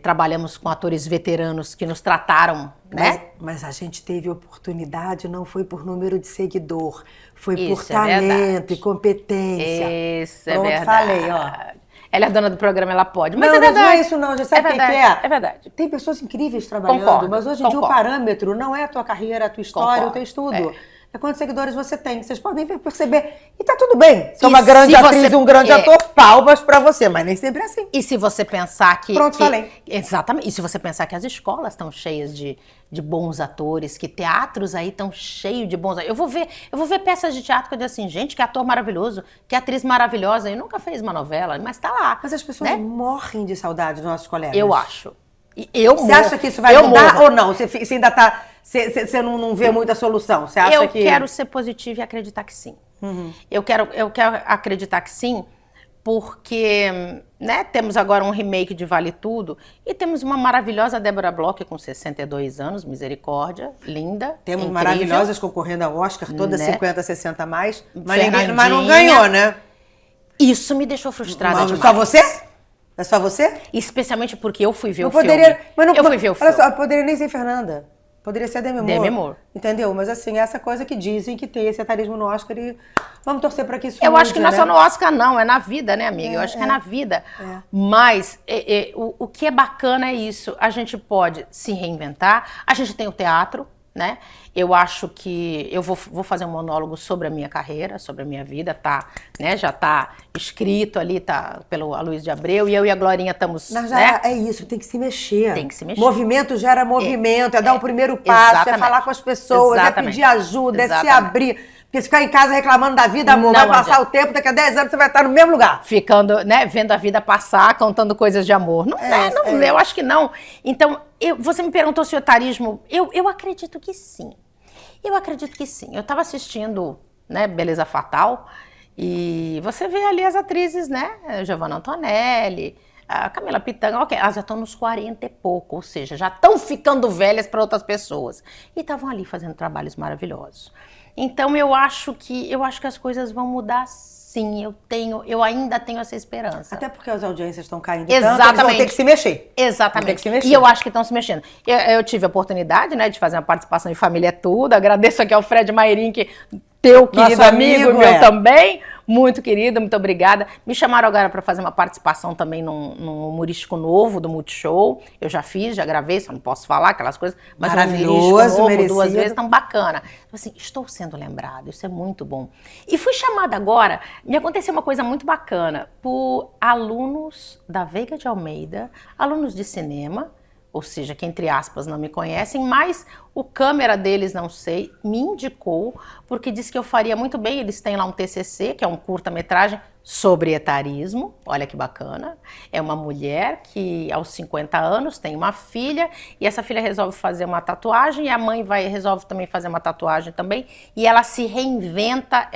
Trabalhamos com atores veteranos que nos trataram, né? Mas a gente teve oportunidade, não foi por número de seguidor, foi por Isso é talento verdade. e competência. Isso é Pronto, verdade. falei, ó. Ela é dona do programa, ela pode. Mas Não, é verdade. não é isso não, já sabe o que verdade, é? É verdade. Tem pessoas incríveis trabalhando, Concordo, mas hoje em dia o concordo. parâmetro não é a tua carreira, a tua história, Concordo, o teu estudo. É quantos seguidores você tem. Vocês podem perceber. E tá tudo bem. Se é uma E grande se atriz você- e um grande ator, palmas pra você. Mas nem sempre é assim. E se você pensar que... Pronto, falei. Exatamente. E se você pensar que as escolas estão cheias de bons atores, que teatros aí estão cheios de bons atores. Eu vou ver peças de teatro que eu digo assim, gente, que ator maravilhoso, que atriz maravilhosa. E nunca fez uma novela, mas tá lá. Mas as pessoas né? morrem de saudade dos nossos colegas. Eu acho. Você acha que isso vai mudar ou não? Você ainda tá... Você não vê muita solução? Você acha Eu que... quero ser positiva e acreditar que sim. Eu quero acreditar que sim, porque temos agora um remake de Vale Tudo e temos uma maravilhosa Débora Bloch com 62 anos, misericórdia, linda, Temos incrível. maravilhosas concorrendo ao Oscar, todas Né? 50, 60 a mais, mas Fernandinha. não ganhou, né? Isso me deixou frustrada Mas demais. só você? É só você? Especialmente porque eu fui ver Não o filme. poderia, mas não, eu fui ver o olha filme. só, poderia nem ser Fernanda. Poderia ser a Demi Moore. Demi Moore. Entendeu? Mas assim, essa coisa que dizem que tem esse etarismo no Oscar e vamos torcer para que isso Eu mude, acho que não é né? só no Oscar, não. É na vida, né, amiga? Eu acho que é na vida. Mas o que é bacana é isso. A gente pode se reinventar. A gente tem o teatro, né? Eu acho que eu vou fazer um monólogo sobre a minha carreira, sobre a minha vida, tá, né? Já tá escrito ali, tá pelo Aloysio de Abreu, e eu e a Glorinha estamos, Mas já né? é isso, tem que se mexer. Tem que se mexer. Movimento gera movimento, é dar o primeiro passo, é exatamente. falar com as pessoas, Exatamente. é pedir ajuda, é se Exatamente. abrir. Porque se ficar em casa reclamando da vida, amor, Não vai passar adianta. o tempo, daqui a 10 anos você vai estar no mesmo lugar. Ficando, né, vendo a vida passar, contando coisas de amor. Não, eu acho que não. Então, você me perguntou se o etarismo, eu acredito que sim. Eu acredito que sim. Eu estava assistindo, né, Beleza Fatal, e você vê ali as atrizes, né, Giovanna Antonelli, a Camila Pitanga, ok, elas já estão nos 40 e pouco, ou seja, já estão ficando velhas para outras pessoas. E estavam ali fazendo trabalhos maravilhosos. Então eu acho que as coisas vão mudar sim, eu ainda tenho essa esperança. Até porque as audiências estão caindo Exatamente. tanto, eles vão ter que se mexer. Exatamente. Vão ter que se mexer. E eu acho que estão se mexendo. Eu tive a oportunidade, né, de fazer uma participação em Família é Tudo. Agradeço aqui ao Fred Mairim, que teu querido amigo, meu também. Muito querido, muito obrigada. Me chamaram agora para fazer uma participação também num humorístico novo do Multishow. Eu já fiz, já gravei, só não posso falar aquelas coisas. Mas Maravilhoso, um humorístico novo, merecido. 2 vezes, tão bacana. Então, assim, estou sendo lembrado, isso é muito bom. E fui chamada agora, me aconteceu uma coisa muito bacana, por alunos da Veiga de Almeida, alunos de cinema, ou seja, que entre aspas não me conhecem, mas o câmera deles, não sei, me indicou, porque disse que eu faria muito bem. Eles têm lá um TCC, que é um curta-metragem sobre etarismo, olha que bacana. É uma mulher que aos 50 anos tem uma filha, e essa filha resolve fazer uma tatuagem, e a mãe resolve também fazer uma tatuagem também, e ela se reinventa,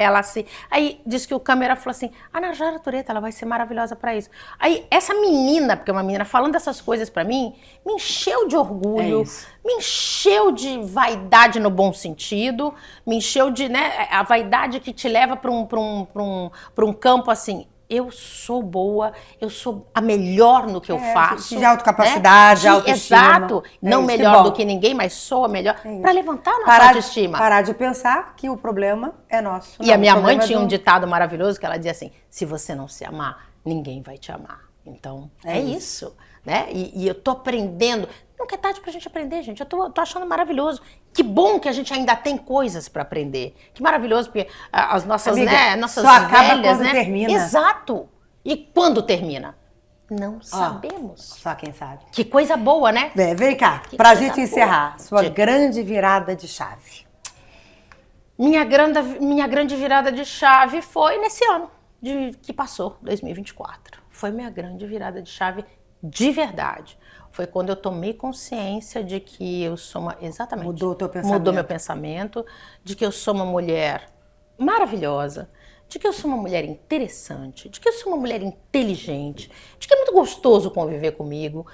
Aí diz que o câmera falou assim, a Najara Tureta, ela vai ser maravilhosa para isso. Aí essa menina, porque é uma menina falando essas coisas para mim, me encheu de orgulho, me encheu de vaidade no bom sentido, me encheu de, né, a vaidade que te leva para um campo assim, eu sou boa, eu sou a melhor no que eu faço. De autocapacidade, né? autoestima. Exato, não isso, melhor do que ninguém, mas sou a melhor, para levantar a nossa autoestima. Parar de pensar que o problema é nosso. E a minha mãe tinha um ditado maravilhoso que ela dizia assim, se você não se amar, ninguém vai te amar. Então, é isso. né? E eu tô aprendendo. Nunca é tarde pra gente aprender, gente. Eu tô achando maravilhoso. Que bom que a gente ainda tem coisas pra aprender. Que maravilhoso, porque as nossas, Amiga, né, nossas só acaba velhas, quando né? termina. Exato. E quando termina? Não sabemos. Só quem sabe. Que coisa boa, né? Vem cá, Que pra coisa gente boa. encerrar, sua Diga. grande virada de chave. Minha grande virada de chave foi nesse ano que passou, 2024. Foi minha grande virada de chave de verdade. Foi quando eu tomei consciência de que eu sou uma... Exatamente. Mudou o teu pensamento. Mudou meu pensamento, de que eu sou uma mulher maravilhosa, de que eu sou uma mulher interessante, de que eu sou uma mulher inteligente, de que é muito gostoso conviver comigo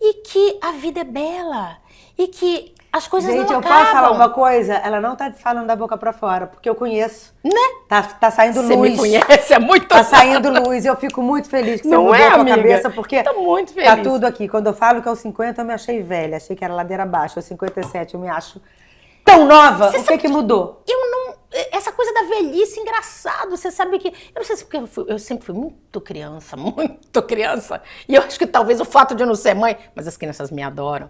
e que a vida é bela e que as coisas Gente, não eu acabam. posso falar uma coisa? Ela não tá falando da boca pra fora, porque eu conheço. Né? Tá saindo Você luz. me conhece, é muito... Tá saindo luz. Eu fico muito feliz que você Não mudou é, a tua amiga? cabeça, porque Tô muito tá feliz. tudo aqui. Quando eu falo que aos 50 eu me achei velha, achei que era ladeira abaixo. Aos 57 eu me acho tão nova. Você O sabe que mudou? Eu não... Essa coisa da velhice, engraçado, você sabe que... Eu não sei se porque eu sempre fui muito criança. E eu acho que talvez o fato de eu não ser mãe, mas as crianças me adoram.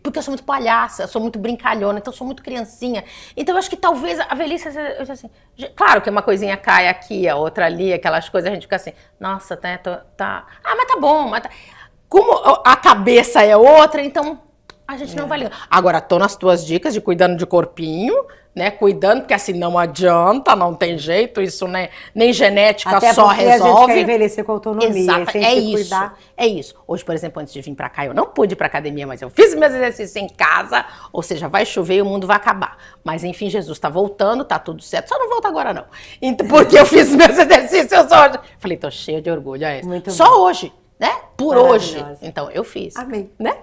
Porque eu sou muito palhaça, eu sou muito brincalhona, então eu sou muito criancinha. Então eu acho que talvez a velhice... Eu assim, claro que uma coisinha cai aqui, a outra ali, aquelas coisas, a gente fica assim, nossa, tá... Ah, mas tá bom, mas tá... Como a cabeça é outra, então... A gente não vai ligar. Agora, tô nas tuas dicas de cuidando de corpinho, né? Cuidando, porque assim não adianta, não tem jeito, isso né? Nem genética Até só porque a gente resolve. quer envelhecer com autonomia. Exato, sem é se isso. cuidar. É isso. Hoje, por exemplo, antes de vir pra cá, eu não pude ir pra academia, mas eu fiz meus exercícios em casa, ou seja, vai chover e o mundo vai acabar. Mas enfim, Jesus tá voltando, tá tudo certo. Só não volta agora, não. Então, porque eu fiz meus exercícios hoje. Falei, tô cheia de orgulho, é isso. Muito Só bom. hoje, né? Por hoje. Maravilhosa. Então, eu fiz. Amém. Né?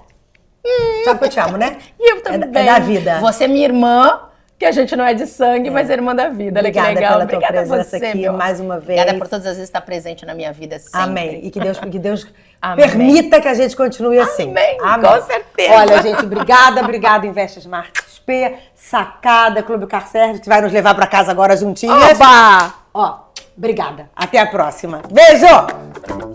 Sabe que eu te amo, né? E eu também. É da vida. Você é minha irmã, que a gente não é de sangue, mas é irmã da vida. Olha Obrigada que legal. pela Obrigada tua a presença você, aqui meu. mais uma vez. Obrigada por todas as vezes estar presente na minha vida sempre. Amém. E que Deus Amém. permita que a gente continue assim. Amém, com certeza. Olha, gente, obrigada, Investe Smart XP, Sacada, Clube Car Service, que vai nos levar para casa agora juntinhas. Oba! Ó, obrigada. Até a próxima. Beijo!